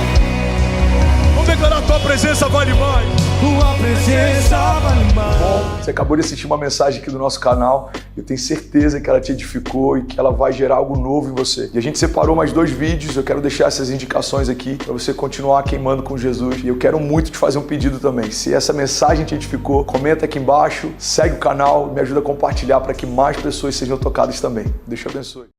Vamos declarar: tua presença vale mais. Tua presença vale mais. Bom, você acabou de assistir uma mensagem aqui do nosso canal. Eu tenho certeza que ela te edificou e que ela vai gerar algo novo em você. E a gente separou mais 2 vídeos. Eu quero deixar essas indicações aqui para você continuar queimando com Jesus. E eu quero muito te fazer um pedido também. Se essa mensagem te edificou, comenta aqui embaixo, segue o canal, me ajuda a compartilhar para que mais pessoas sejam tocadas também. Deus te abençoe.